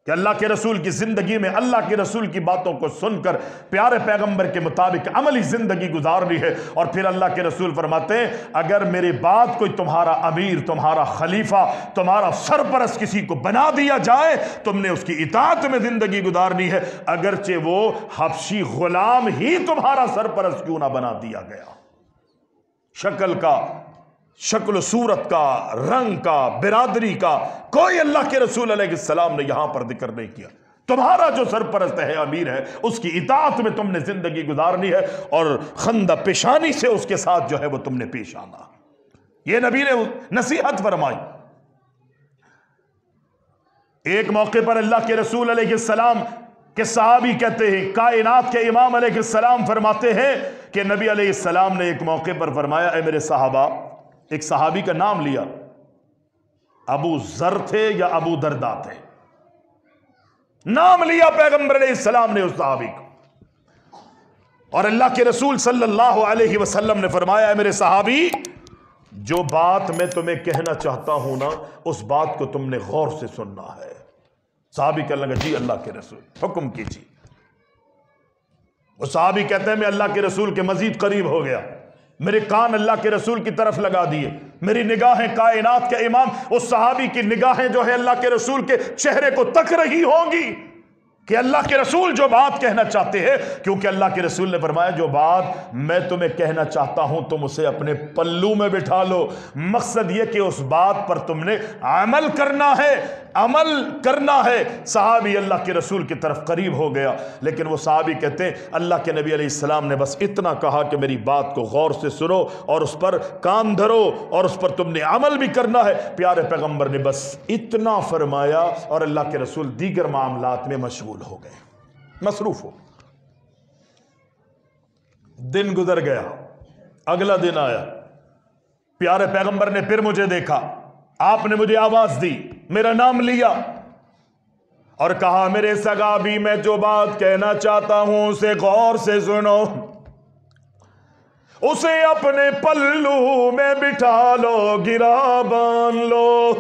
کہ اللہ کے رسول کی زندگی میں اللہ کے رسول کی باتوں کو سن کر پیارے پیغمبر کے مطابق عملی زندگی گزارنی ہے۔ اور پھر اللہ کے رسول فرماتے ہیں اگر میری بات کوئی تمہارا امیر، تمہارا خلیفہ، تمہارا سرپرست کسی کو بنا دیا جائے، تم نے اس کی اطاعت میں زندگی گزارنی ہے، اگرچہ وہ حبشی غلام ہی تمہارا سرپرست کیوں نہ بنا دیا گیا۔ شکل و صورت کا، رنگ کا، برادری کا کوئی اللہ کے رسول علیہ السلام نے یہاں پر ذکر نہیں کیا۔ تمہارا جو سرپرست ہے، امیر ہے، اس کی اطاعت میں تم نے زندگی گزارنی ہے اور خندہ پیشانی سے اس کے ساتھ جو ہے وہ تم نے پیش آنا۔ یہ نبی نے نصیحت فرمائی۔ ایک موقع پر اللہ کے رسول علیہ السلام کہ صحابی کہتے ہیں کائنات کے امام علیہ السلام فرماتے ہیں کہ نبی علیہ السلام نے ایک موقع پر فرمایا اے میرے صحابہ، ایک صحابی کا نام لیا، ابو ذر تھے یا ابو درداء تھے، نام لیا پیغمبر علیہ السلام نے اس صحابی کو، اور اللہ کے رسول صلی اللہ علیہ وسلم نے فرمایا اے میرے صحابی، جو بات میں تمہیں کہنا چاہتا ہوں نا، اس بات کو تم نے غور سے سننا ہے۔ صحابی کہنے لگا جی اللہ کے رسول حکم کیجیے۔ وہ صحابی کہتے ہیں میں اللہ کے رسول کے مزید قریب ہو گیا، میرے کان اللہ کے رسول کی طرف لگا دیے، میری نگاہیں کائنات کے امام اس صحابی کی نگاہیں جو ہے اللہ کے رسول کے چہرے کو تک رہی ہوں گی کہ اللہ کے رسول جو بات کہنا چاہتے ہیں، کیونکہ اللہ کے رسول نے فرمایا جو بات میں تمہیں کہنا چاہتا ہوں تم اسے اپنے پلو میں بٹھا لو۔ مقصد یہ کہ اس بات پر تم نے عمل کرنا ہے، عمل کرنا ہے۔ صحابی اللہ کے رسول کی طرف قریب ہو گیا، لیکن وہ صحابی کہتے ہیں اللہ کے نبی علیہ السلام نے بس اتنا کہا کہ میری بات کو غور سے سنو اور اس پر کان دھرو اور اس پر تم نے عمل بھی کرنا ہے۔ پیارے پیغمبر نے بس اتنا فرمایا اور اللہ کے رسول دیگر معاملات میں مشغول ہو گئے، مصروف ہو۔ دن گزر گیا، اگلا دن آیا، پیارے پیغمبر نے پھر مجھے دیکھا، آپ نے مجھے آواز دی، میرا نام لیا اور کہا میرے صحابی میں جو بات کہنا چاہتا ہوں اسے غور سے سنو، اسے اپنے پلو میں بٹھا لو، گرا باندھ لو۔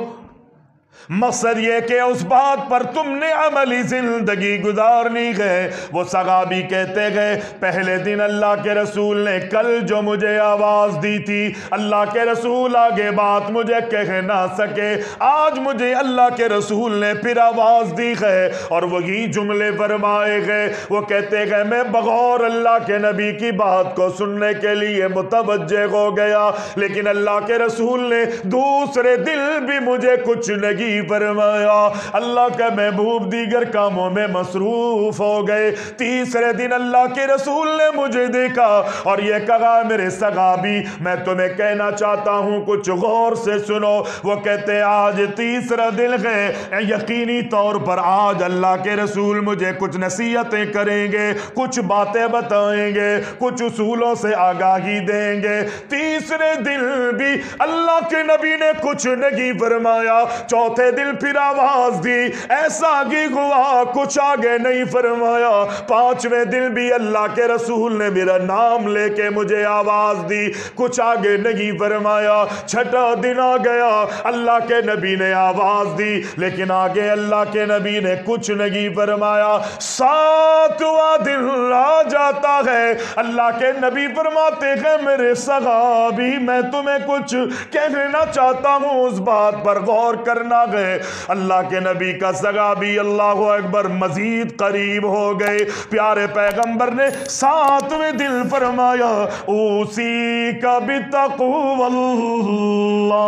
مقصد یہ کہ اس بات پر تم نے عملی زندگی گزارنی ہے۔ وہ صحابی کہتے گئے پہلے دن اللہ کے رسول نے کل جو مجھے آواز دی تھی، اللہ کے رسول آگے بات مجھے کہہ نہ سکے، آج مجھے اللہ کے رسول نے پھر آواز دی ہے اور وہی جملے فرمائے گئے۔ وہ کہتے گئے میں بغور اللہ کے نبی کی بات کو سننے کے لیے متوجہ ہو گیا، لیکن اللہ کے رسول نے دوسرے دن بھی مجھے کچھ نہیں فرمایا۔ اللہ کے محبوب دیگر کاموں میں مصروف ہو گئے۔ تیسرے دن اللہ کے رسول نے مجھے دیکھا اور یہ کہا میرے صحابی میں تمہیں کہنا چاہتا ہوں کچھ غور سے سنو۔ وہ کہتے آج تیسرا دن ہے، یقینی طور پر آج اللہ کے رسول مجھے کچھ نصیحتیں کریں گے، کچھ باتیں بتائیں گے، کچھ اصولوں سے آگاہی دیں گے۔ تیسرے دن بھی اللہ کے نبی نے کچھ نہیں فرمایا۔ چوتھے چوتھے دن پھر آواز دی، ایسا کی ہوا کچھ آگے نہیں فرمایا۔ پانچویں دن بھی اللہ کے رسول نے میرا نام لے کے مجھے آواز دی، کچھ آگے نہیں فرمایا۔ چھٹا دن آ گیا، اللہ کے نبی نے آواز دی لیکن آگے اللہ کے نبی نے کچھ نہیں فرمایا۔ ساتواں دن آ جاتا ہے، اللہ کے نبی فرماتے ہیں میرے صحابی میں تمہیں کچھ کہنا چاہتا ہوں، اس بات پر غور کرنا ہے۔ اللہ کے نبی کا صحابی اللہ اکبر مزید قریب ہو گئے۔ پیارے پیغمبر نے ساتویں دن فرمایا اوصی کا بتقوی اللہ۔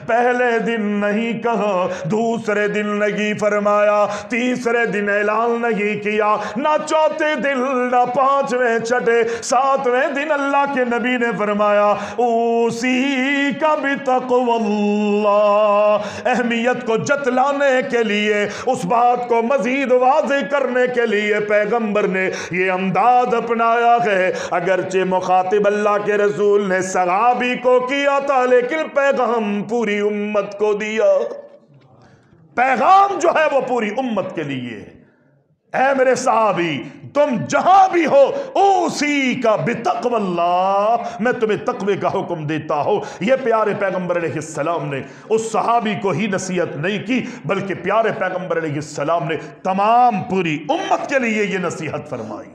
پہلے دن نہیں کہا، دوسرے دن نہیں فرمایا، تیسرے دن اعلان نہیں کیا، نہ چوتھے دن نہ پانچویں چھٹے ساتویں دن اللہ کے نبی نے فرمایا اوصی کا بتقوی اللہ۔ اہمیت کو جتلانے کے لیے، اس بات کو مزید واضح کرنے کے لیے پیغمبر نے یہ انداز اپنایا ہے۔ اگرچہ مخاطب اللہ کے رسول نے صحابی کو کیا تھا لیکن پیغام پوری امت کو دیا۔ پیغام جو ہے وہ پوری امت کے لیے ہے۔ اے میرے صحابی تم جہاں بھی ہو اوصی کا بتقوی اللہ، میں تمہیں تقوی کا حکم دیتا ہوں۔ یہ پیارے پیغمبر علیہ السلام نے اس صحابی کو ہی نصیحت نہیں کی بلکہ پیارے پیغمبر علیہ السلام نے تمام پوری امت کے لیے یہ نصیحت فرمائی۔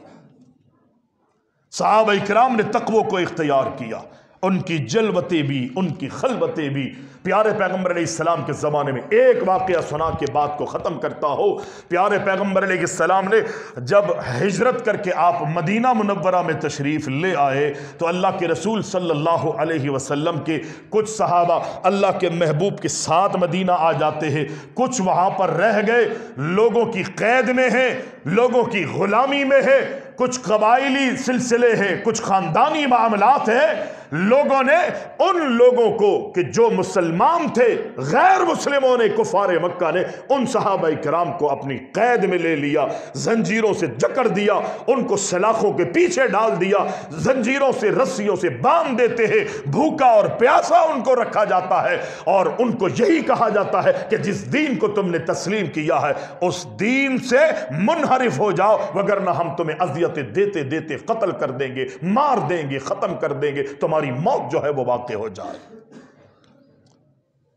صحابہ اکرام نے تقوی کو اختیار کیا، ان کی جلوتیں بھی ان کی خلوتیں بھی۔ پیارے پیغمبر علیہ السلام کے زمانے میں ایک واقعہ سنا کے بات کو ختم کرتا ہو۔ پیارے پیغمبر علیہ السلام نے جب ہجرت کر کے آپ مدینہ منورہ میں تشریف لے آئے تو اللہ کے رسول صلی اللہ علیہ وسلم کے کچھ صحابہ اللہ کے محبوب کے ساتھ مدینہ آ جاتے ہیں، کچھ وہاں پر رہ گئے، لوگوں کی قید میں ہیں، لوگوں کی غلامی میں ہے، کچھ قبائلی سلسلے ہیں، کچھ خاندانی معاملات ہیں۔ لوگوں نے ان لوگوں کو کہ جو مسلمان تھے، غیر مسلموں نے، کفار مکہ نے ان صحابہ کرام کو اپنی قید میں لے لیا، زنجیروں سے جکڑ دیا، ان کو سلاخوں کے پیچھے ڈال دیا، زنجیروں سے رسیوں سے باندھ دیتے ہیں، بھوکا اور پیاسا ان کو رکھا جاتا ہے اور ان کو یہی کہا جاتا ہے کہ جس دین کو تم نے تسلیم کیا ہے اس دین سے منحرف ہو جاؤ وگرنہ ہم تمہیں اذیتیں دیتے دیتے قتل کر دیں گے، مار دیں گے، ختم کر دیں گے، تمہاری موت جو ہے وہ واقع ہو جائے۔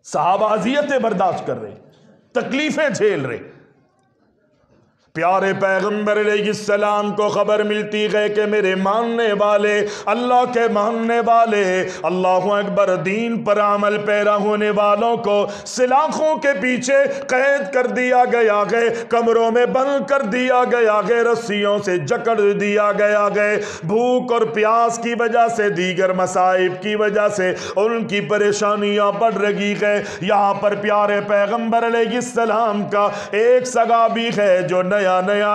صحابہ اذیتیں برداشت کر رہے، تکلیفیں جھیل رہے۔ پیارے پیغمبر علیہ السلام کو خبر ملتی ہے کہ میرے ماننے والے، اللہ کے ماننے والے، اللہ اکبر، دین پر عمل پیرا ہونے والوں کو سلاخوں کے پیچھے قید کر دیا گیا ہے، کمروں میں بند کر دیا گیا ہے، رسیوں سے جکڑ دیا گیا ہے۔ بھوک اور پیاس کی وجہ سے، دیگر مصائب کی وجہ سے ان کی پریشانیاں بڑھ رہی ہے۔ یہاں پر پیارے پیغمبر علیہ السلام کا ایک صحابی ہے جو نیا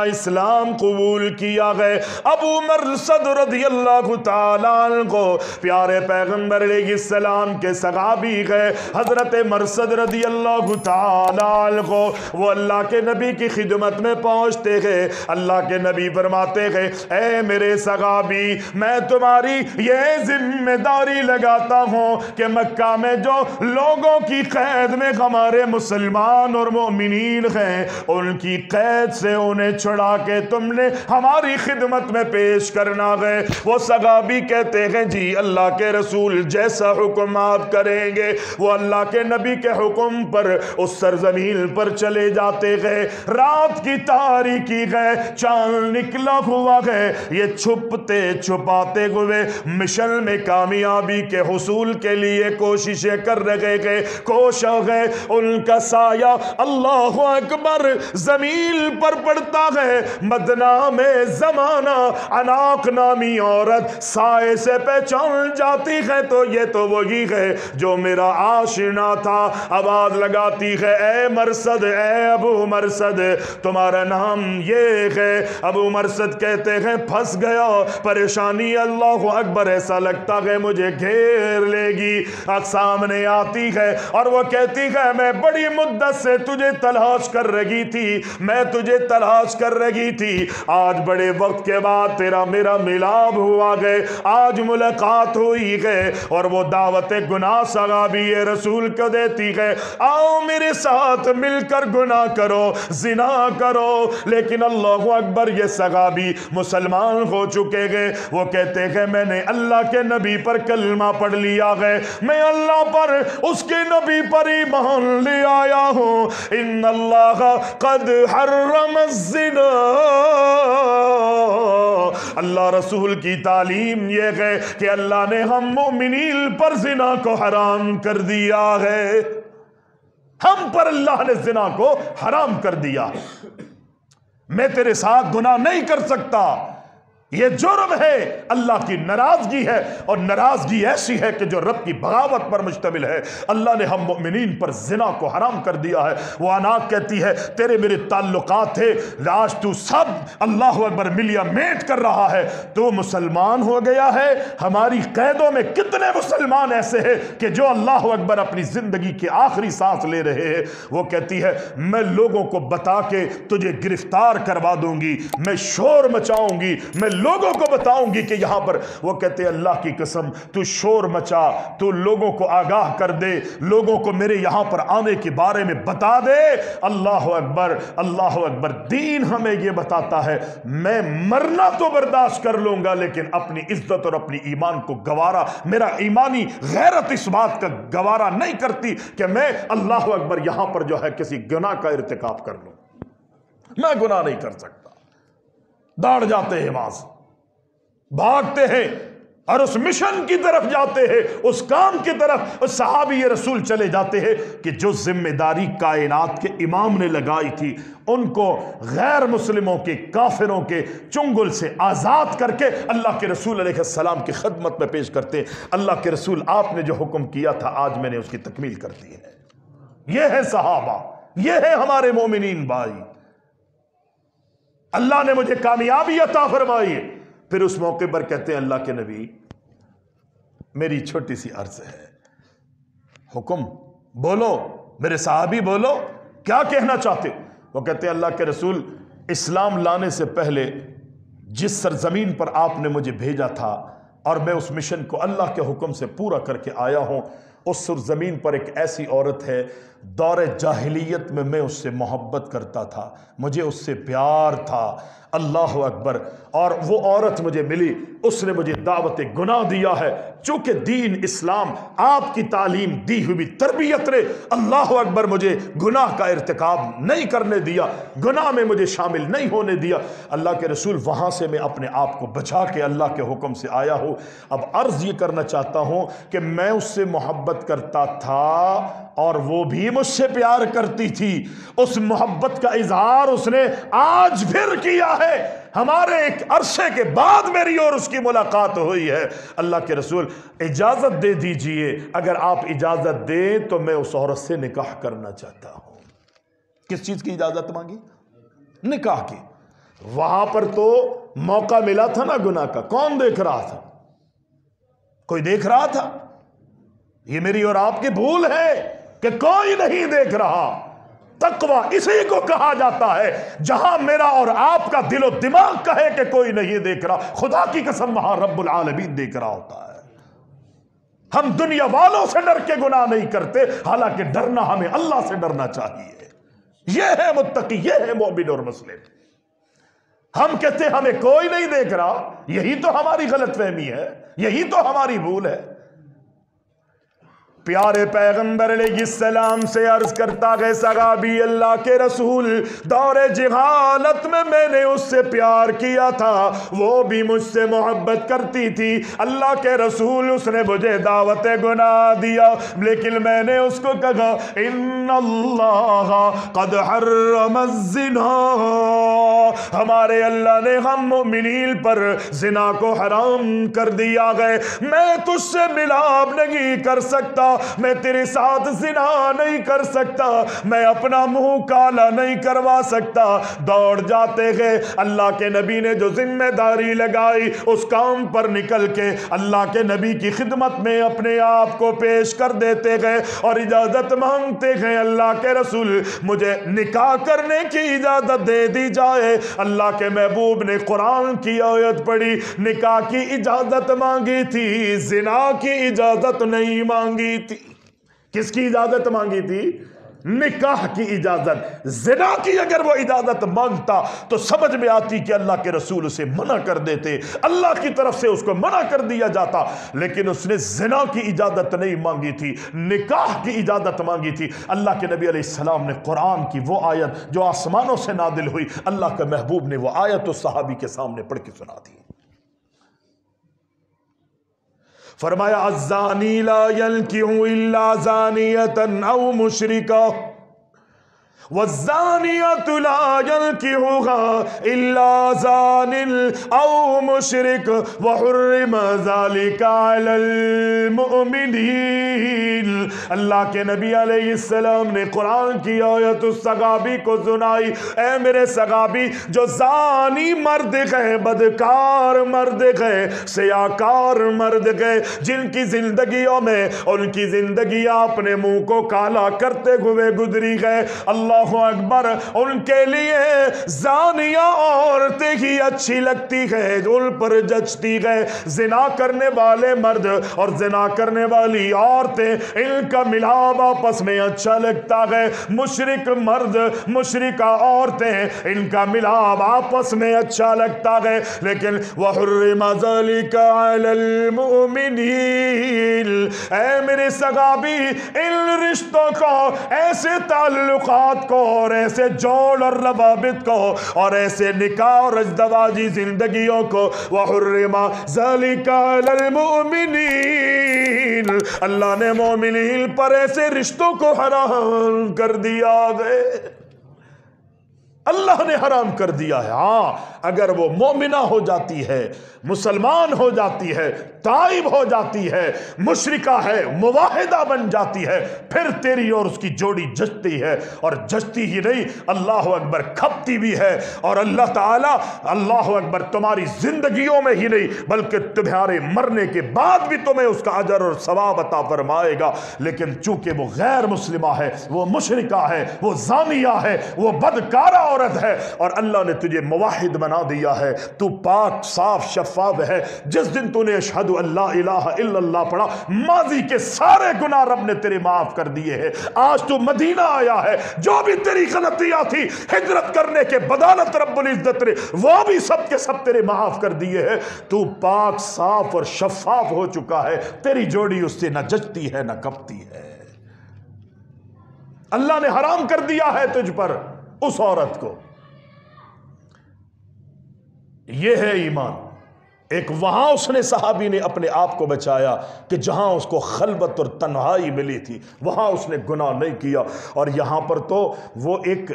اسلام قبول کیا ہے، ابو مرصد رضی اللہ تعالیٰ عنہ کو۔ پیارے پیغمبر علیہ السلام کے صحابی ہے حضرت مرصد رضی اللہ تعالیٰ عنہ کو۔ وہ اللہ کے نبی کی خدمت میں پہنچتے ہیں، اللہ کے نبی فرماتے ہیں اے میرے صحابی میں تمہاری یہ ذمہ داری لگاتا ہوں کہ مکہ میں جو لوگوں کی قید میں ہمارے مسلمان اور مومنین ہیں ان کی قید سے انہیں چھڑا کے تم نے ہماری خدمت میں پیش کرنا ہے۔ وہ صحابی کہتے ہیں جی اللہ کے رسول جیسا حکم آپ کریں گے۔ وہ اللہ کے نبی کے حکم پر اس سرزمین پر چلے جاتے ہیں۔ رات کی تاریکی ہے، چاند نکلا ہوا ہے، یہ چھپتے چھپاتے ہوئے مشن میں کامیابی کے حصول کے لیے کوششیں کر رہے ہیں۔ کوشش ہے ان کا سایہ اللہ اکبر زمین پر پڑتا ہے، بدنام زمانہ عناق نامی عورت سائے سے پہچان جاتی ہے تو یہ تو وہی ہے جو میرا آشنا تھا۔ آواز لگاتی ہے اے مرصد، اے ابو مرصد، تمہارا نام یہ ہے۔ ابو مرصد کہتے ہیں پھنس گیا، پریشانی اللہ اکبر ایسا لگتا ہے مجھے گھیر لے گی، سامنے آتی ہے اور وہ کہتی ہے میں بڑی مدت سے تجھے تلاش کر رہی تھی، میں تجھے تلاش کر رہی تھی، آج بڑے وقت کے بعد تیرا میرا ملاب ہوا گئے، آج ملاقات ہوئی ہے، اور وہ دعوت گناہ صحابی رسول کو دیتی ہے، آؤ میرے ساتھ مل کر گناہ کرو، زنا کرو۔ لیکن اللہ اکبر یہ صحابی مسلمان ہو چکے گئے، وہ کہتے ہیں میں نے اللہ کے نبی پر کلمہ پڑھ لیا ہے، میں اللہ پر اس کے نبی پر ایمان لے آیا ہوں، ان اللہ قد حرم الزنا، اللہ رسول کی تعلیم یہ ہے کہ اللہ نے ہم مومنین پر زنا کو حرام کر دیا ہے، ہم پر اللہ نے زنا کو حرام کر دیا، میں تیرے ساتھ گناہ نہیں کر سکتا، یہ جرم ہے، اللہ کی ناراضگی ہے، اور ناراضگی ایسی ہے کہ جو رب کی بغاوت پر مشتمل ہے۔ اللہ نے ہم مومنین پر زنا کو حرام کر دیا ہے۔ وہ اناق کہتی ہے تیرے میرے تعلقات تھے، آج تو سب اللہ اکبر ملیا میٹ کر رہا ہے، تو مسلمان ہو گیا ہے۔ ہماری قیدوں میں کتنے مسلمان ایسے ہیں کہ جو اللہ اکبر اپنی زندگی کے آخری سانس لے رہے ہیں۔ وہ کہتی ہے میں لوگوں کو بتا کے تجھے گرفتار کروا دوں گی، میں شور مچاؤں گی، میں لوگوں کو بتاؤں گی کہ یہاں پر۔ وہ کہتے ہیں اللہ کی قسم تو شور مچا، تو لوگوں کو آگاہ کر دے، لوگوں کو میرے یہاں پر آنے کے بارے میں بتا دے۔ اللہ اکبر، اللہ اکبر۔ دین ہمیں یہ بتاتا ہے میں مرنا تو برداشت کر لوں گا، لیکن اپنی عزت اور اپنی ایمان کو گوارا، میرا ایمانی غیرت اس بات کا گوارا نہیں کرتی کہ میں اللہ اکبر یہاں پر جو ہے کسی گناہ کا ارتکاب کر لوں۔ میں گناہ نہیں کر سکتا۔ دوڑ جاتے ہیں، وہاں سے بھاگتے ہیں اور اس مشن کی طرف جاتے ہیں، اس کام کی طرف۔ اس صحابی رسول چلے جاتے ہیں کہ جو ذمہ داری کائنات کے امام نے لگائی تھی، ان کو غیر مسلموں کے، کافروں کے چنگل سے آزاد کر کے اللہ کے رسول علیہ السلام کی خدمت میں پیش کرتے۔ اللہ کے رسول آپ نے جو حکم کیا تھا آج میں نے اس کی تکمیل کر دی ہے۔ یہ ہے صحابہ، یہ ہے ہمارے مومنین بھائی۔ اللہ نے مجھے کامیابی عطا فرمائی ہے۔ پھر اس موقع پر کہتے ہیں اللہ کے نبی میری چھوٹی سی عرض ہے، حکم بولو، میرے صحابی بولو، کیا کہنا چاہتے؟ وہ کہتے ہیں اللہ کے رسول اسلام لانے سے پہلے جس سرزمین پر آپ نے مجھے بھیجا تھا اور میں اس مشن کو اللہ کے حکم سے پورا کر کے آیا ہوں، اس سرزمین پر ایک ایسی عورت ہے، دور جاہلیت میں اس سے محبت کرتا تھا، مجھے اس سے پیار تھا، اللہ اکبر، اور وہ عورت مجھے ملی، اس نے مجھے دعوت گناہ دیا ہے۔ چونکہ دین اسلام آپ کی تعلیم دی ہوئی تربیت نے اللہ اکبر مجھے گناہ کا ارتکاب نہیں کرنے دیا، گناہ میں مجھے شامل نہیں ہونے دیا۔ اللہ کے رسول وہاں سے میں اپنے آپ کو بچا کے اللہ کے حکم سے آیا ہوں۔ اب عرض یہ کرنا چاہتا ہوں کہ میں اس سے محبت کرتا تھا اور وہ بھی مجھ سے پیار کرتی تھی، اس محبت کا اظہار اس نے آج پھر کیا ہے۔ ہمارے ایک عرصے کے بعد میری اور اس کی ملاقات ہوئی ہے۔ اللہ کے رسول اجازت دے دیجئے، اگر آپ اجازت دیں تو میں اس عورت سے نکاح کرنا چاہتا ہوں۔ کس چیز کی اجازت مانگی؟ نکاح کی۔ وہاں پر تو موقع ملا تھا نا گناہ کا، کون دیکھ رہا تھا؟ کوئی دیکھ رہا تھا؟ یہ میری اور آپ کی بھول ہے کہ کوئی نہیں دیکھ رہا۔ تقویٰ اسی کو کہا جاتا ہے جہاں میرا اور آپ کا دل و دماغ کہے کہ کوئی نہیں دیکھ رہا، خدا کی قسم وہاں رب العالمین دیکھ رہا ہوتا ہے۔ ہم دنیا والوں سے ڈر کے گناہ نہیں کرتے، حالانکہ ڈرنا ہمیں اللہ سے ڈرنا چاہیے۔ یہ ہے متقی، یہ ہے مومن اور مسلم۔ ہم کہتے ہیں ہمیں کوئی نہیں دیکھ رہا، یہی تو ہماری غلط فہمی ہے، یہی تو ہماری بھول ہے۔ پیارے پیغمبر علیہ السلام سے عرض کرتا گئے صحابی اللہ کے رسول دور جہالت میں نے اس سے پیار کیا تھا، وہ بھی مجھ سے محبت کرتی تھی، اللہ کے رسول اس نے مجھے دعوت گناہ دیا، لیکن میں نے اس کو کہا ان اللہ قد حرم الزنا، ہمارے اللہ نے ہم مومنین پر زنا کو حرام کر دیا گئے، میں تجھ سے ملاب نہیں کر سکتا، میں تیرے ساتھ زنا نہیں کر سکتا، میں اپنا منہ کالا نہیں کروا سکتا۔ دوڑ جاتے گئے، اللہ کے نبی نے جو ذمہ داری لگائی اس کام پر نکل کے اللہ کے نبی کی خدمت میں اپنے آپ کو پیش کر دیتے گئے اور اجازت مانگتے گئے، اللہ کے رسول مجھے نکاح کرنے کی اجازت دے دی جائے۔ اللہ کے محبوب نے قرآن کی آیت پڑھی، نکاح کی اجازت مانگی تھی، زنا کی اجازت نہیں مانگی تھی۔ کس کی اجازت مانگی تھی؟ نکاح کی اجازت۔ زنا کی اگر وہ اجازت مانگتا تو سمجھ میں آتی کہ اللہ کے رسول اسے منع کر دیتے، اللہ کی طرف سے اس کو منع کر دیا جاتا، لیکن اس نے زنا کی اجازت نہیں مانگی تھی، نکاح کی اجازت مانگی تھی۔ اللہ کے نبی علیہ السلام نے قرآن کی وہ آیت جو آسمانوں سے نازل ہوئی، اللہ کے محبوب نے وہ آیت اس صحابی کے سامنے پڑھ کے سنا دی۔ فرمایا الزانی لا ينکح الا زانیۃ او مشرکہ والزانیۃ لا ينکحها الا زان او مشرک وحرم ذلک علی المؤمنین۔ اللہ کے نبی علیہ السلام نے قرآن کی آیت اس صحابی کو سنائی، اے میرے صحابی، جو زانی مرد گئے، بدکار مرد گئے، سیاکار مرد گئے، جن کی زندگیوں میں ان کی زندگیاں اپنے منہ کو کالا کرتے ہوئے گزری گئے، اللہ اکبر، ان کے لیے زانیہ عورتیں ہی اچھی لگتی ہے، ان پر جچتی ہے۔ زنا کرنے والے مرد اور زنا کرنے والی عورتیں، ان کا ملاپ آپس میں اچھا لگتا ہے۔ مشرک مرد، مشرکہ عورتیں، ان کا ملاپ آپس میں اچھا لگتا ہے، لیکن وَحُرِّمَ ذَلِكَ عَلَى الْمُؤْمِنِينَ۔ اے میرے صحابی، ان رشتوں کو، ایسے تعلقات کو اور ایسے جوڑ اور روابط کو اور ایسے نکاح اور ازدواجی زندگیوں کو وَحُرِّمَ ذَلِكَ عَلَى الْمُؤْمِنِينَ، اللہ نے مومنین پر ایسے رشتوں کو حرام کر دیا ہے، اللہ نے حرام کر دیا ہے۔ ہاں، اگر وہ مومنہ ہو جاتی ہے، مسلمان ہو جاتی ہے، تائب ہو جاتی ہے، مشرکہ ہے، موحدہ بن جاتی ہے، پھر تیری اور اس کی جوڑی جچتی ہے، اور جچتی ہی نہیں، اللہ اکبر، کھپتی بھی ہے، اور اللہ تعالیٰ، اللہ اکبر، تمہاری زندگیوں میں ہی نہیں بلکہ تمہارے مرنے کے بعد بھی تمہیں اس کا اجر اور ثواب عطا فرمائے گا۔ لیکن چونکہ وہ غیر مسلمہ ہے، وہ مشرکہ ہے، وہ زانیہ ہے، وہ بدکارہ عورت ہے، اور اللہ نے تجھے موحد بنا دیا ہے، تو پاک صاف شفاف ہے۔ جس دن تو نے اشہد ان لا الہ الا اللہ پڑھا، ماضی کے سارے گناہ رب نے تیرے معاف کر دیے ہیں۔ آج تو مدینہ آیا ہے، جو بھی تیری غلطیاں تھی ہجرت کرنے کے بدالت رب العزت نے وہ بھی سب کے سب تیرے معاف کر دیے ہیں۔ تو پاک صاف اور شفاف ہو چکا ہے، تیری جوڑی اس سے نہ جچتی ہے نہ کپتی ہے۔ اللہ نے حرام کر دیا ہے تجھ پر اس عورت کو۔ یہ ہے ایمان۔ ایک وہاں اس نے صحابی نے اپنے آپ کو بچایا کہ جہاں اس کو خلوت اور تنہائی ملی تھی وہاں اس نے گناہ نہیں کیا، اور یہاں پر تو وہ ایک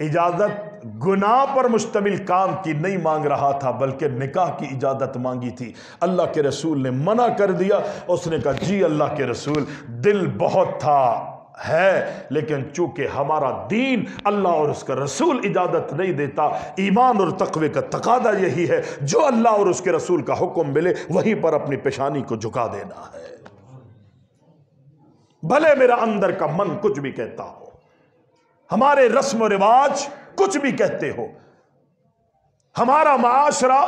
اجازت گناہ پر مشتمل کام کی نہیں مانگ رہا تھا بلکہ نکاح کی اجازت مانگی تھی۔ اللہ کے رسول نے منع کر دیا، اس نے کہا جی اللہ کے رسول، دل بہت تھا ہے، لیکن چونکہ ہمارا دین اللہ اور اس کا رسول اجازت نہیں دیتا، ایمان اور تقوی کا تقاضا یہی ہے، جو اللہ اور اس کے رسول کا حکم ملے وہیں پر اپنی پیشانی کو جھکا دینا ہے، بھلے میرا اندر کا من کچھ بھی کہتا ہو، ہمارے رسم و رواج کچھ بھی کہتے ہو، ہمارا معاشرہ،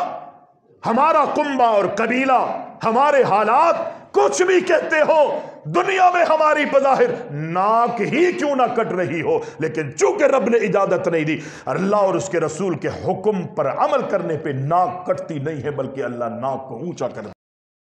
ہمارا کنبہ اور قبیلہ، ہمارے حالات کچھ بھی کہتے ہو، دنیا میں ہماری بظاہر ناک ہی کیوں نہ کٹ رہی ہو، لیکن چونکہ رب نے اجازت نہیں دی، اللہ اور اس کے رسول کے حکم پر عمل کرنے پہ ناک کٹتی نہیں ہے بلکہ اللہ ناک کو اونچا کر